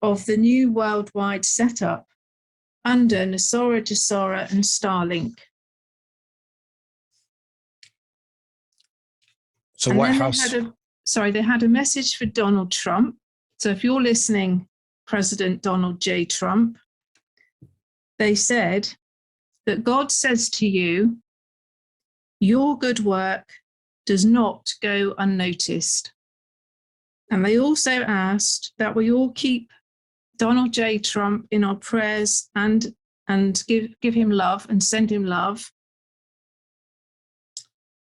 of the new worldwide setup under Nasora, Jasora, and Starlink. So and White House. They had a message for Donald Trump. So if you're listening, President Donald J. Trump, they said that God says to you, your good work does not go unnoticed. And they also asked that we all keep Donald J. Trump in our prayers and give him love and send him love,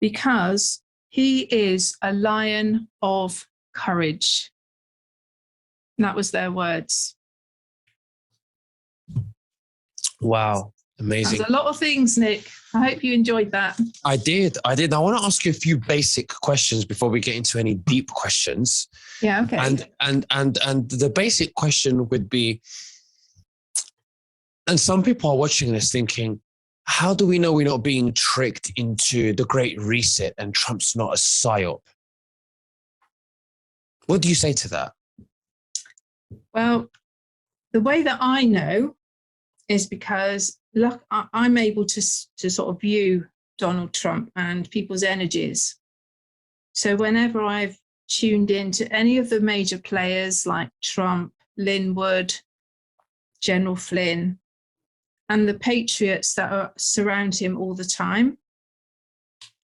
because he is a lion of courage. And that was their words. Wow. Amazing. There's a lot of things, Nick. I hope you enjoyed that. I did. I want to ask you a few basic questions before we get into any deep questions. Yeah, okay. And the basic question would be, and some people are watching this thinking, how do we know we're not being tricked into the Great Reset and Trump's not a psyop? What do you say to that? Well, the way that I know is because look, I'm able to sort of view Donald Trump and people's energies. So whenever I've tuned into any of the major players like Trump, Linwood, General Flynn, and the patriots that surround him all the time,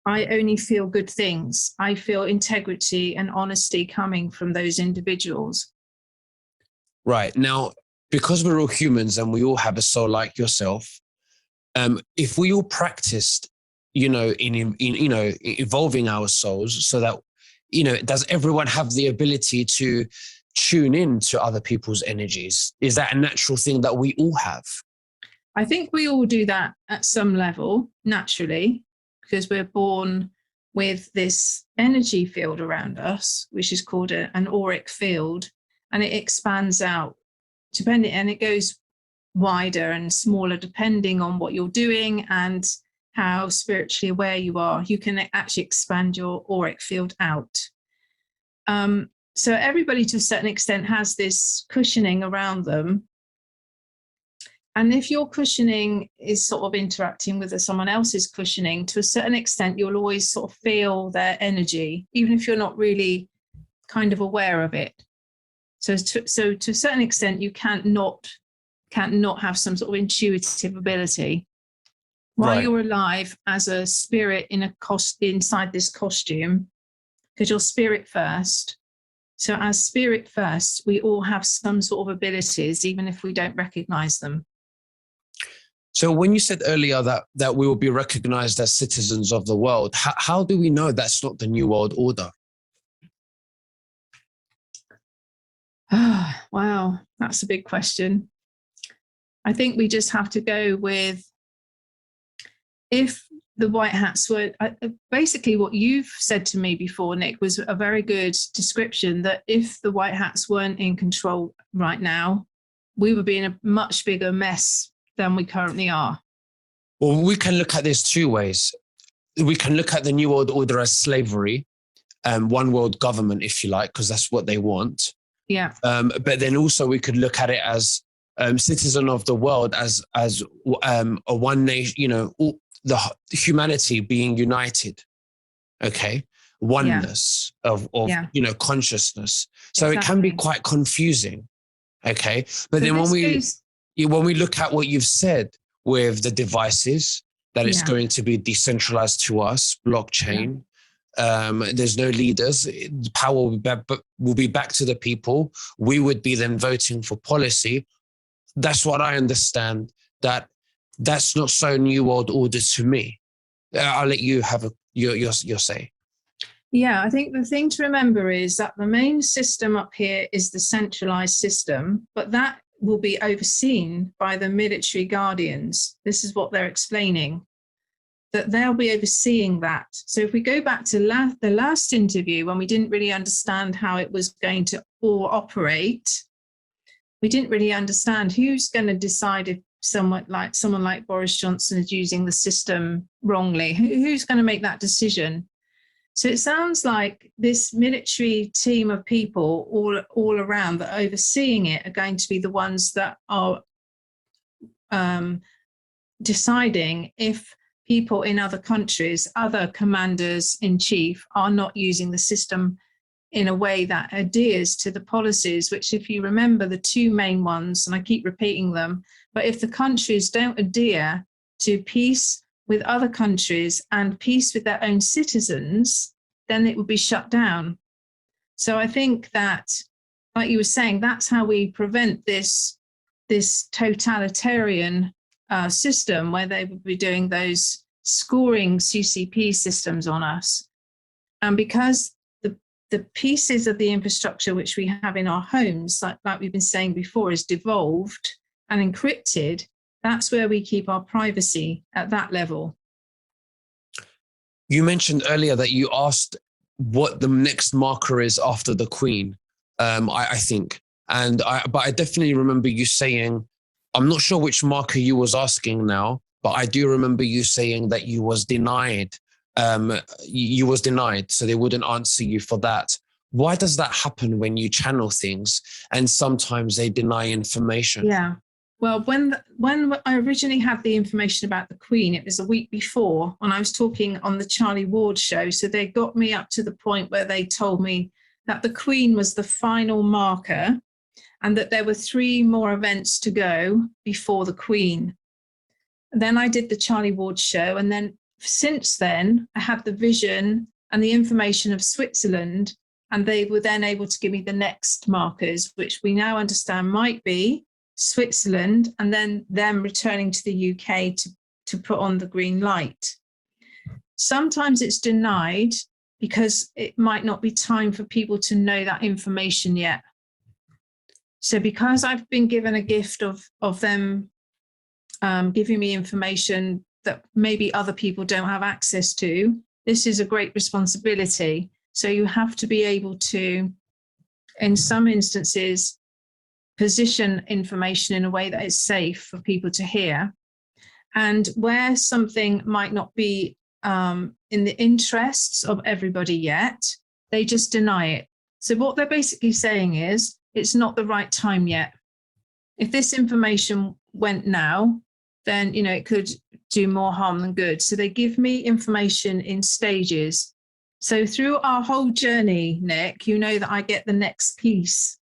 I only feel good things. I feel integrity and honesty coming from those individuals. Right. Now, because we're all humans and we all have a soul like yourself, if we all practiced, in evolving our souls so that, does everyone have the ability to tune in to other people's energies? Is that a natural thing that we all have? I think we all do that at some level, naturally, because we're born with this energy field around us, which is called an auric field, and it expands out and it goes wider and smaller depending on what you're doing and how spiritually aware you are. You can actually expand your auric field out. So everybody to a certain extent has this cushioning around them. And if your cushioning is sort of interacting with someone else's cushioning, to a certain extent, you'll always sort of feel their energy, even if you're not really kind of aware of it. So to a certain extent, you can't not have some sort of intuitive ability while you're alive as a spirit inside this costume, because you're spirit first. So as spirit first, we all have some sort of abilities, even if we don't recognize them. So when you said earlier that we will be recognized as citizens of the world, how do we know that's not the New World Order? Wow, that's a big question. I think we just have to go with, if the white hats were basically what you've said to me before, Nick, was a very good description, that if the white hats weren't in control right now, we would be in a much bigger mess than we currently are. Well, we can look at this two ways. We can look at the New World Order as slavery, one world government, if you like, because that's what they want. Yeah. But then also we could look at it as citizen of the world, as a one nation, the humanity being united. Okay. Oneness of consciousness. So It can be quite confusing. Okay. But then when we look at what you've said with the devices, that it's going to be decentralized to us, blockchain. There's no leaders. The power will be back to the people. We would be then voting for policy. That's what I understand. That's not so New World Order to me. I'll let you have your say. Yeah, I think the thing to remember is that the main system up here is the centralized system, but that will be overseen by the military guardians. This is what they're explaining, that they'll be overseeing that. So if we go back to the last interview, when we didn't really understand how it was going to all operate, we didn't really understand who's going to decide if someone like Boris Johnson is using the system wrongly. Who's going to make that decision? So it sounds like this military team of people all around that are overseeing it are going to be the ones that are deciding if people in other countries, other commanders in chief, are not using the system in a way that adheres to the policies, which, if you remember, the two main ones, and I keep repeating them, but if the countries don't adhere to peace with other countries and peace with their own citizens, then it would be shut down. So I think that, like you were saying, that's how we prevent this totalitarian system where they would be doing those scoring CCP systems on us. And because the pieces of the infrastructure which we have in our homes, like we've been saying before, is devolved and encrypted, that's where we keep our privacy at that level. You mentioned earlier that you asked what the next marker is after the Queen, I think. But I definitely remember you saying, I'm not sure which marker you was asking now, but I do remember you saying that you was denied. You was denied, so they wouldn't answer you for that. Why does that happen when you channel things and sometimes they deny information? Yeah. Well, when I originally had the information about the Queen, it was a week before when I was talking on the Charlie Ward show. So they got me up to the point where they told me that the Queen was the final marker and that there were 3 more events to go before the Queen. Then I did the Charlie Ward show. And then since then, I had the vision and the information of Switzerland. And they were then able to give me the next markers, which we now understand might be Switzerland, and then them returning to the UK to put on the green light. Sometimes it's denied because it might not be time for people to know that information yet. So because I've been given a gift of them giving me information that maybe other people don't have access to, this is a great responsibility. So you have to be able to, in some instances, position information in a way that is safe for people to hear. And where something might not be in the interests of everybody yet, they just deny it. So what they're basically saying is, it's not the right time yet. If this information went now, then it could do more harm than good. So they give me information in stages. So through our whole journey, Nick, you know that I get the next piece.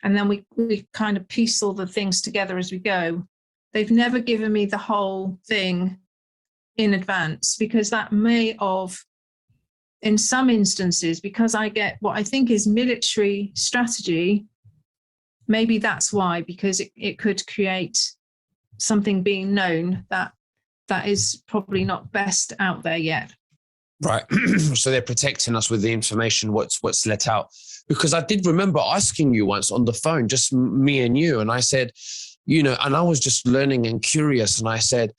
And then we kind of piece all the things together as we go. They've never given me the whole thing in advance, because that may have, in some instances, because I get what I think is military strategy, maybe that's why, because it could create something being known that is probably not best out there yet. Right. So they're protecting us with the information, what's let out. Because I did remember asking you once on the phone, just me and you, and I said, and I was just learning and curious, and I said,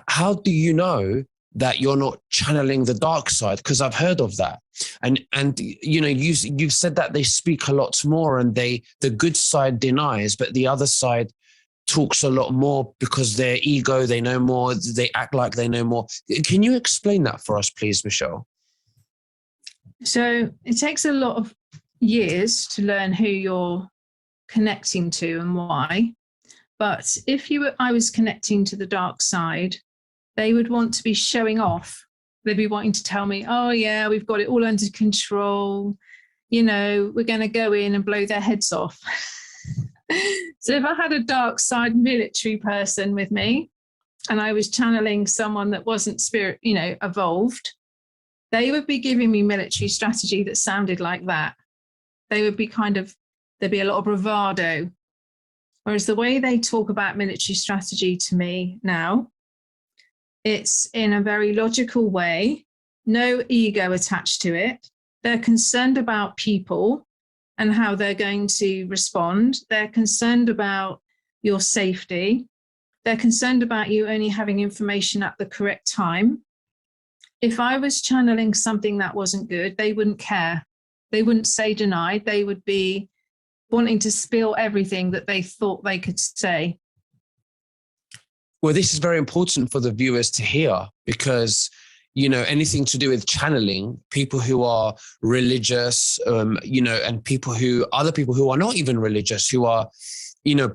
how do you know that you're not channeling the dark side, because I've heard of that. And you know, you've said that they speak a lot more, and the good side denies, but the other side talks a lot more because their ego, they know more, they act like they know more. Can you explain that for us, please, Michelle? So it takes a lot of years to learn who you're connecting to and why. But if I was connecting to the dark side, they would want to be showing off. They'd be wanting to tell me, oh yeah, we've got it all under control. You know, we're going to go in and blow their heads off. So if I had a dark side military person with me and I was channeling someone that wasn't evolved, they would be giving me military strategy that sounded like that. They would be there'd be a lot of bravado. Whereas the way they talk about military strategy to me now, it's in a very logical way, no ego attached to it. They're concerned about people and how they're going to respond. They're concerned about your safety. They're concerned about you only having information at the correct time. If I was channeling something that wasn't good, they wouldn't care. They wouldn't say denied. They would be wanting to spill everything that they thought they could say. Well, this is very important for the viewers to hear, because, you know, anything to do with channeling, people who are religious, and other people who are not even religious, who are,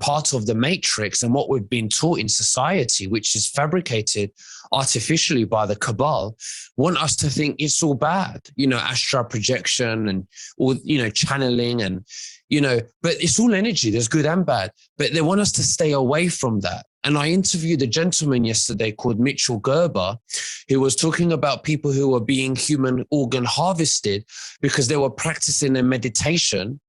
part of the matrix and what we've been taught in society, which is fabricated artificially by the cabal, want us to think it's all bad, astral projection and all, channeling and, but it's all energy. There's good and bad, but they want us to stay away from that. And I interviewed a gentleman yesterday called Mitchell Gerber, who was talking about people who were being human organ harvested because they were practicing their meditation,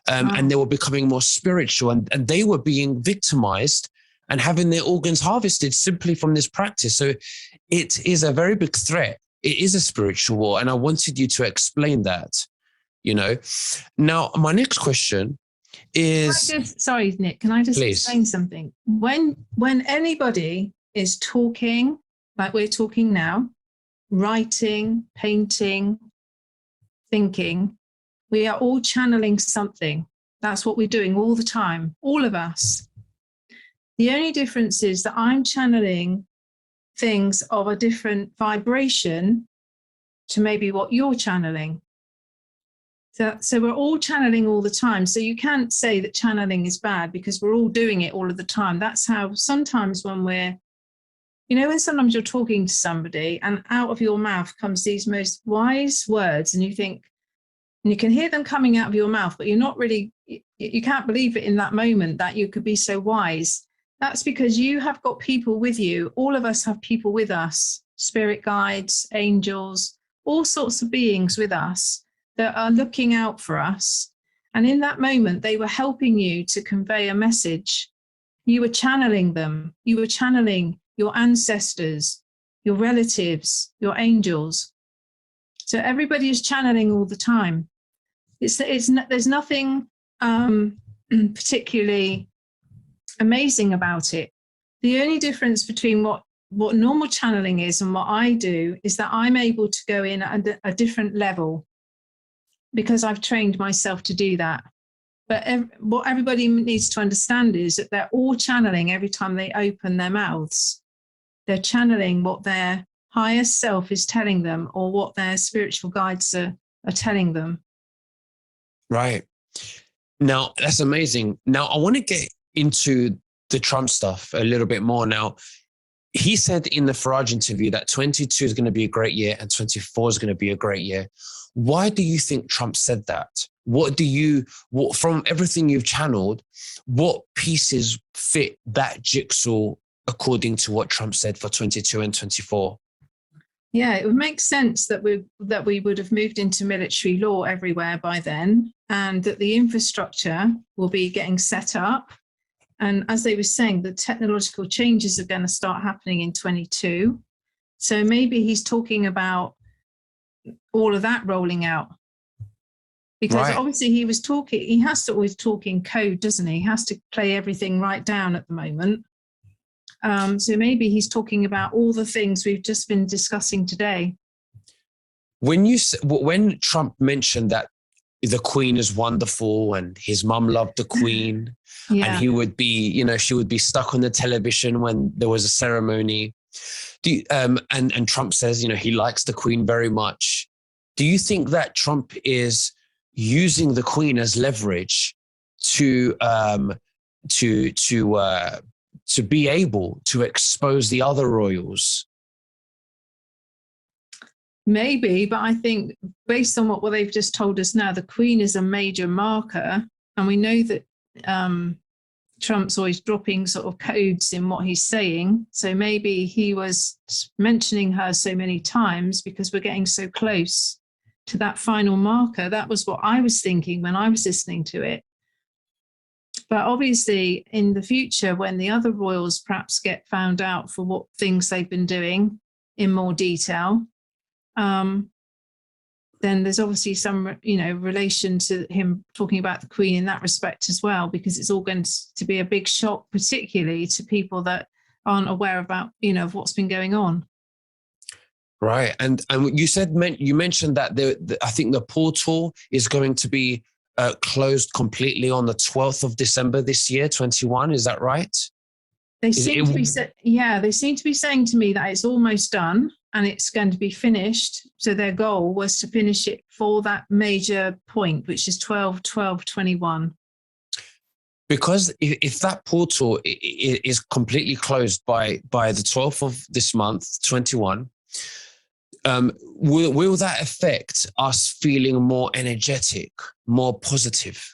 and they were becoming more spiritual, and they were being victimized and having their organs harvested simply from this practice. So it is a very big threat. It is a spiritual war. And I wanted you to explain that, Now, my next question is... Sorry, Nick, can I just please explain something? When anybody is talking, like we're talking now, writing, painting, thinking, we are all channeling something. That's what we're doing all the time, all of us. The only difference is that I'm channeling things of a different vibration to maybe what you're channeling. So we're all channeling all the time. So you can't say that channeling is bad because we're all doing it all of the time. That's how sometimes when when sometimes you're talking to somebody and out of your mouth comes these most wise words and you think, and you can hear them coming out of your mouth, but you can't believe it in that moment that you could be so wise. That's because you have got people with you. All of us have people with us, spirit guides, angels, all sorts of beings with us that are looking out for us. And in that moment, they were helping you to convey a message. You were channeling them. You were channeling your ancestors, your relatives, your angels. So everybody is channeling all the time. There's nothing particularly amazing about it. The only difference between what normal channeling is and what I do is that I'm able to go in at a different level because I've trained myself to do that. But what everybody needs to understand is that they're all channeling every time they open their mouths. They're channeling what their higher self is telling them or what their spiritual guides are telling them. Right. Now, that's amazing. Now, I want to get into the Trump stuff a little bit more. Now, he said in the Farage interview that 22 is going to be a great year and 24 is going to be a great year. Why do you think Trump said that? What from everything you've channeled, what pieces fit that jigsaw according to what Trump said for 22 and 24? Yeah, it would make sense that we would have moved into military law everywhere by then, and that the infrastructure will be getting set up. And as they were saying, the technological changes are going to start happening in 22. So maybe he's talking about all of that rolling out. Because obviously he has to always talk in code, doesn't he? He has to play everything right down at the moment. So maybe he's talking about all the things we've just been discussing today. When Trump mentioned that the Queen is wonderful and his mum loved the Queen, and he would be, she would be stuck on the television when there was a ceremony. And Trump says, he likes the Queen very much. Do you think that Trump is using the Queen as leverage to be able to expose the other royals? Maybe, but I think based on what they've just told us now, the Queen is a major marker, and we know that Trump's always dropping sort of codes in what he's saying. So maybe he was mentioning her so many times because we're getting so close to that final marker. That was what I was thinking when I was listening to it. But obviously, in the future, when the other royals perhaps get found out for what things they've been doing in more detail, then there's obviously some, relation to him talking about the Queen in that respect as well, because it's all going to be a big shock, particularly to people that aren't aware about, of what's been going on. Right. And you mentioned that I think the portal is going to be closed completely on the 12th of December this year, 21. Is that right? They seem to be saying to me that it's almost done and it's going to be finished. So their goal was to finish it for that major point, which is 12/12/21. Because if that portal is completely closed by the 12th of this month, 21, will that affect us feeling more energetic, more positive?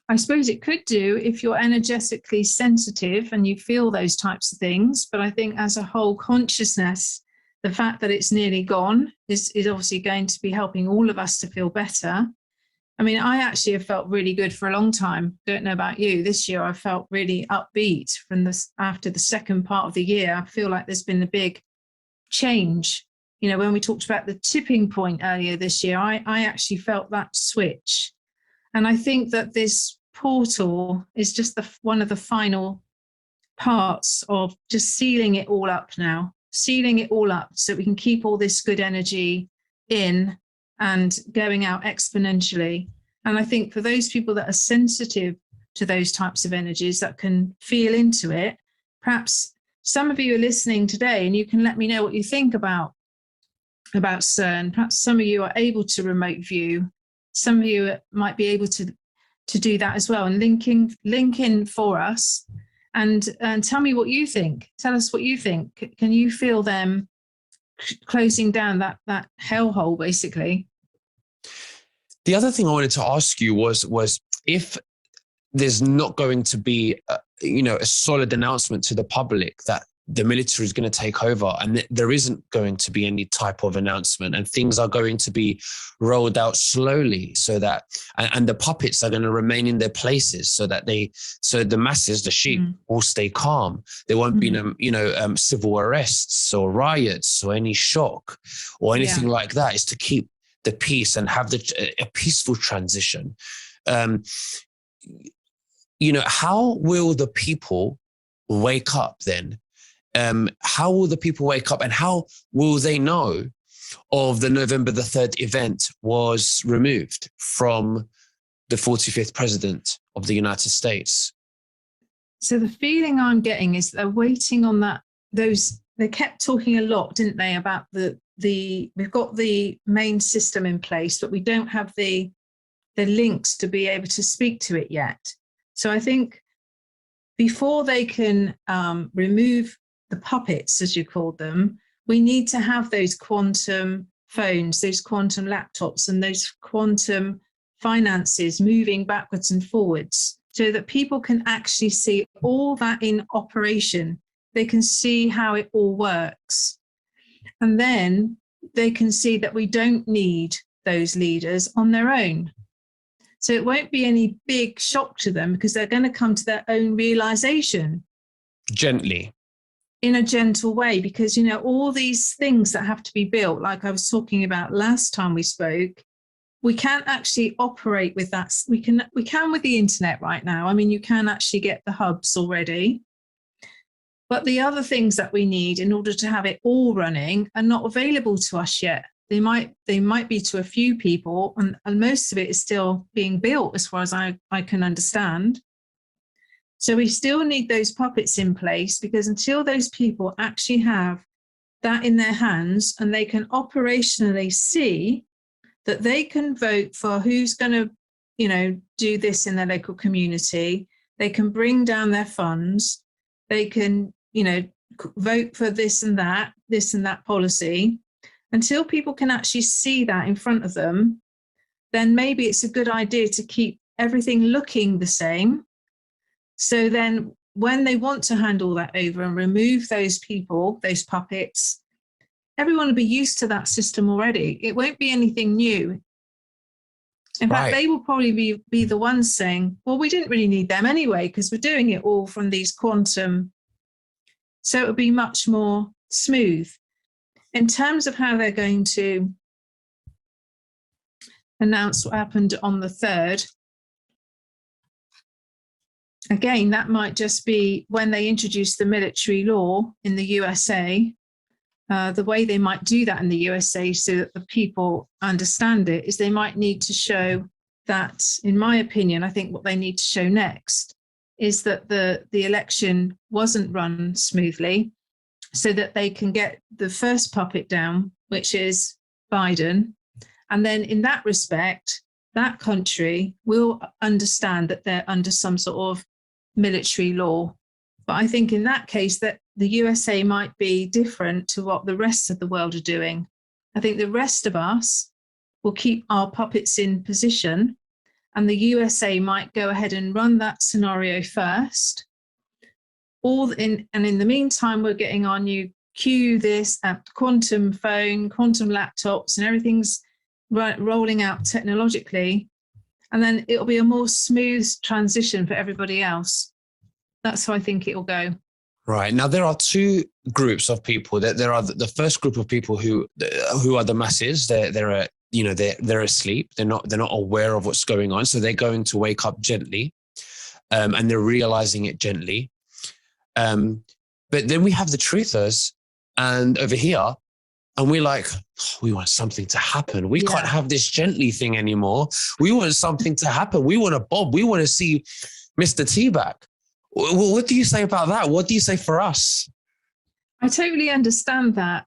I suppose it could do if you're energetically sensitive and you feel those types of things. But I think as a whole consciousness, the fact that it's nearly gone is obviously going to be helping all of us to feel better. I mean, I actually have felt really good for a long time. Don't know about you. This year, I felt really upbeat after the second part of the year. I feel like there's been a big change. When we talked about the tipping point earlier this year, I actually felt that switch. And I think that this portal is just one of the final parts of just sealing it all up now, sealing it all up so we can keep all this good energy in and going out exponentially. And I think for those people that are sensitive to those types of energies that can feel into it, perhaps some of you are listening today and you can let me know what you think about CERN. Perhaps some of you are able to remote view. Some of you might be able to do that as well and link in for us and tell me what you think. Tell us what you think. Can you feel them closing down that hellhole, basically? The other thing I wanted to ask you was if there's not going to be a solid announcement to the public that the military is going to take over, and there isn't going to be any type of announcement, and things are going to be rolled out slowly, so that and the puppets are going to remain in their places, so the masses, the sheep, will stay calm. There won't be civil arrests or riots or any shock or anything like that. It's to keep the peace and have a peaceful transition. How will the people wake up then? How will the people wake up, and how will they know of the November the 3rd event was removed from the 45th president of the United States? So the feeling I'm getting is they're waiting on that. They kept talking a lot, didn't they, about we've got the main system in place, but we don't have the links to be able to speak to it yet. So I think before they can remove the puppets, as you called them, we need to have those quantum phones, those quantum laptops, and those quantum finances moving backwards and forwards so that people can actually see all that in operation. They can see how it all works. And then they can see that we don't need those leaders on their own. So it won't be any big shock to them because they're going to come to their own realization. Gently. In a gentle way, because, all these things that have to be built, like I was talking about last time we spoke, we can't actually operate with that. We can with the internet right now. I mean, you can actually get the hubs already, But the other things that we need in order to have it all running are not available to us yet. They might be to a few people, and most of it is still being built as far as I can understand. So we still need those puppets in place, because until those people actually have that in their hands and they can operationally see that they can vote for who's going to, do this in their local community, they can bring down their funds, they can, vote for this and that policy. Until people can actually see that in front of them, then maybe it's a good idea to keep everything looking the same. So then when they want to hand all that over and remove those people, those puppets, everyone will be used to that system already. It won't be anything new. In fact, they will probably be the ones saying, well, we didn't really need them anyway, because we're doing it all from these quantum. So it'll be much more smooth. In terms of how they're going to announce what happened on the 3rd, again, that might just be when they introduce the military law in the USA. The way they might do that in the USA so that the people understand it is they might need to show that, in my opinion, I think what they need to show next is that the election wasn't run smoothly, so that they can get the first puppet down, which is Biden. And then in that respect, that country will understand that they're under some sort of military law. But I think in that case that the USA might be different to what the rest of the world are doing. I think the rest of us will keep our puppets in position, and the USA might go ahead and run that scenario first. In the meantime, we're getting our new quantum phone, quantum laptops, and everything's rolling out technologically. And then it'll be a more smooth transition for everybody else. That's how I think it will go. Right. Now, there are two groups of people. There are the first group of people who are the masses. They're asleep. They're not aware of what's going on. So they're going to wake up gently, and they're realizing it gently. But then we have the truthers, and over here, and we're like, we want something to happen. We can't have this gently thing anymore. We want something to happen. We want a bob. We want to see Mr. T back. What do you say about that? What do you say for us? I totally understand that.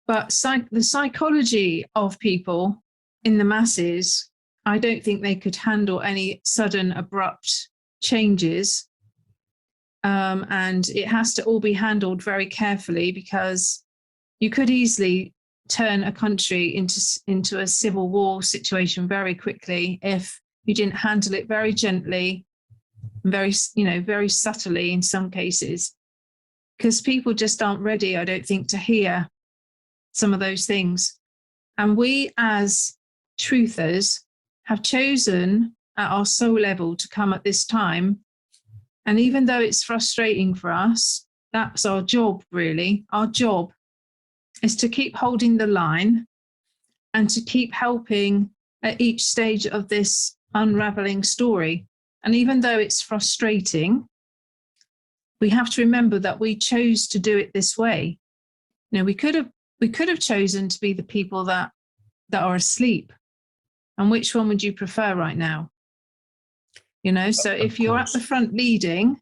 But the psychology of people in the masses, I don't think they could handle any sudden, abrupt changes. And it has to all be handled very carefully, because you could easily turn a country into a civil war situation very quickly if you didn't handle it very gently, very subtly in some cases, because people just aren't ready, I don't think, to hear some of those things. And we as truthers have chosen at our soul level to come at this time. And even though it's frustrating for us, that's our job, really. Our job is to keep holding the line and to keep helping at each stage of this unraveling story. And even though it's frustrating, we have to remember that we chose to do it this way. We could have chosen to be the people that are asleep. And which one would you prefer right now? So if you're at the front leading,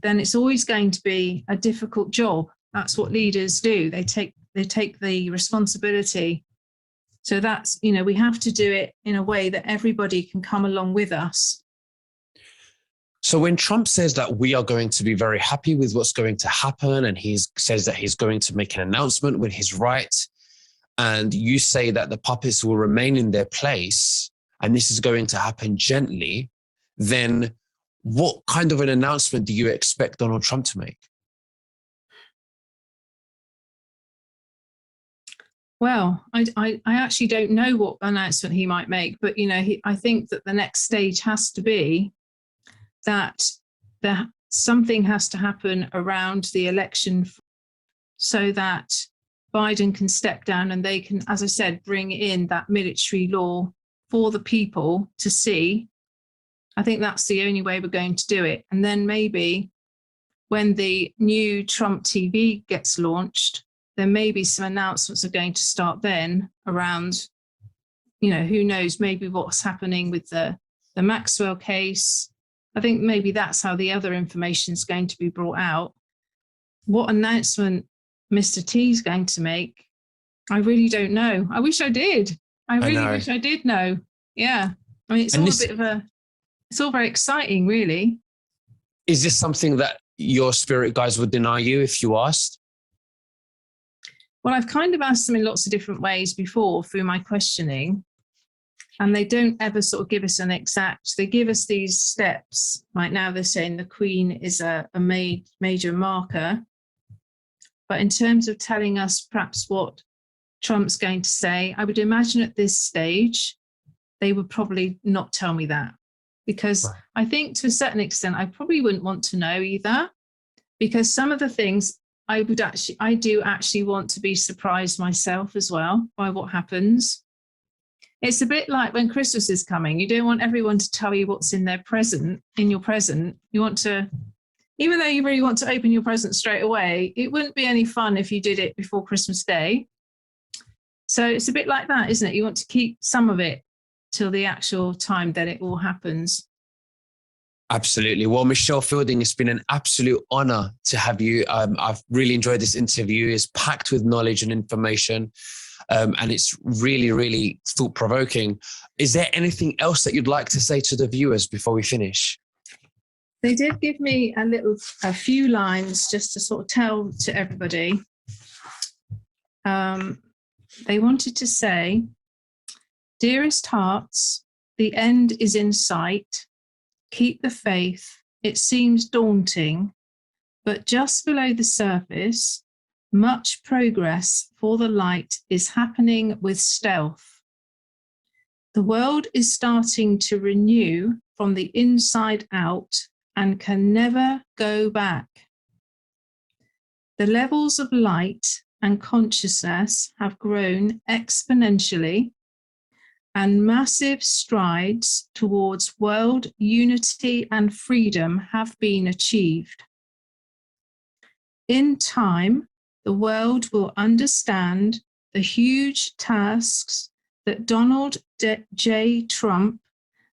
then it's always going to be a difficult job. That's what leaders do. They take the responsibility. So that's, we have to do it in a way that everybody can come along with us. So when Trump says that we are going to be very happy with what's going to happen, and he says that he's going to make an announcement when he's right, and you say that the puppets will remain in their place, and this is going to happen gently, then what kind of an announcement do you expect Donald Trump to make? Well, I actually don't know what announcement he might make, but I think that the next stage has to be that something has to happen around the election, so that Biden can step down and they can, as I said, bring in that military law for the people to see. I think that's the only way we're going to do it. And then maybe when the new Trump TV gets launched, there may be some announcements are going to start then around, who knows, maybe what's happening with the Maxwell case. I think maybe that's how the other information is going to be brought out. What announcement Mr. T is going to make, I really don't know. I wish I did. I really wish I did know. Yeah. I mean, it's all very exciting, really. Is this something that your spirit guides would deny you if you asked? Well, I've kind of asked them in lots of different ways before through my questioning, and they don't ever sort of give us an exact, they give us these steps. Right now they're saying the Queen is a major marker. But in terms of telling us perhaps what Trump's going to say, I would imagine at this stage, they would probably not tell me that. Because I think to a certain extent, I probably wouldn't want to know either, because some of the things I do actually want to be surprised myself as well by what happens. It's a bit like when Christmas is coming, you don't want everyone to tell you what's in your present. You want to, even though you really want to open your present straight away, it wouldn't be any fun if you did it before Christmas Day. So it's a bit like that, isn't it? You want to keep some of it till the actual time that it all happens. Absolutely. Well, Michelle Fielding, it's been an absolute honor to have you. I've really enjoyed this interview. It's packed with knowledge and information, and it's really, really thought-provoking. Is there anything else that you'd like to say to the viewers before we finish? They did give me a few lines just to sort of tell to everybody. They wanted to say, "Dearest hearts, the end is in sight. Keep the faith. It seems daunting, but just below the surface, much progress for the light is happening with stealth. The world is starting to renew from the inside out and can never go back. The levels of light and consciousness have grown exponentially, and massive strides towards world unity and freedom have been achieved. In time, the world will understand the huge tasks that Donald J. Trump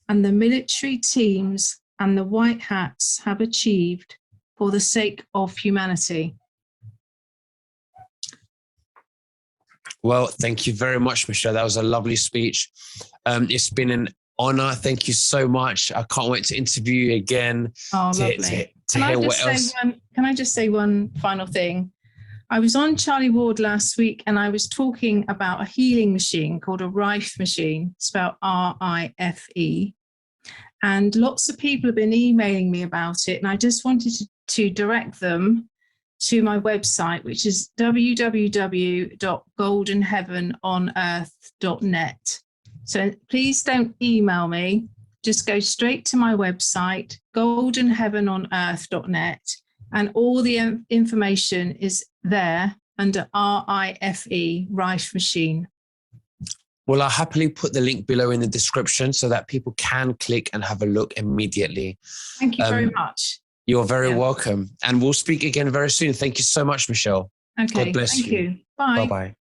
and the military teams and the White Hats have achieved for the sake of humanity." Well, thank you very much, Michelle. That was a lovely speech. It's been an honor. Thank you so much. I can't wait to interview you again. Oh, lovely. To hear what else. Can I just say one final thing? I was on Charlie Ward last week and I was talking about a healing machine called a Rife machine, spelled R-I-F-E. And lots of people have been emailing me about it. And I just wanted to direct them to my website, which is www.goldenheavenonearth.net. So please don't email me. Just go straight to my website, goldenheavenonearth.net, and all the information is there under R-I-F-E, Rife Machine. Well, I'll happily put the link below in the description so that people can click and have a look immediately. Thank you very much. You're very welcome. And we'll speak again very soon. Thank you so much, Michelle. Okay, God bless you. Thank you. Bye. Bye-bye.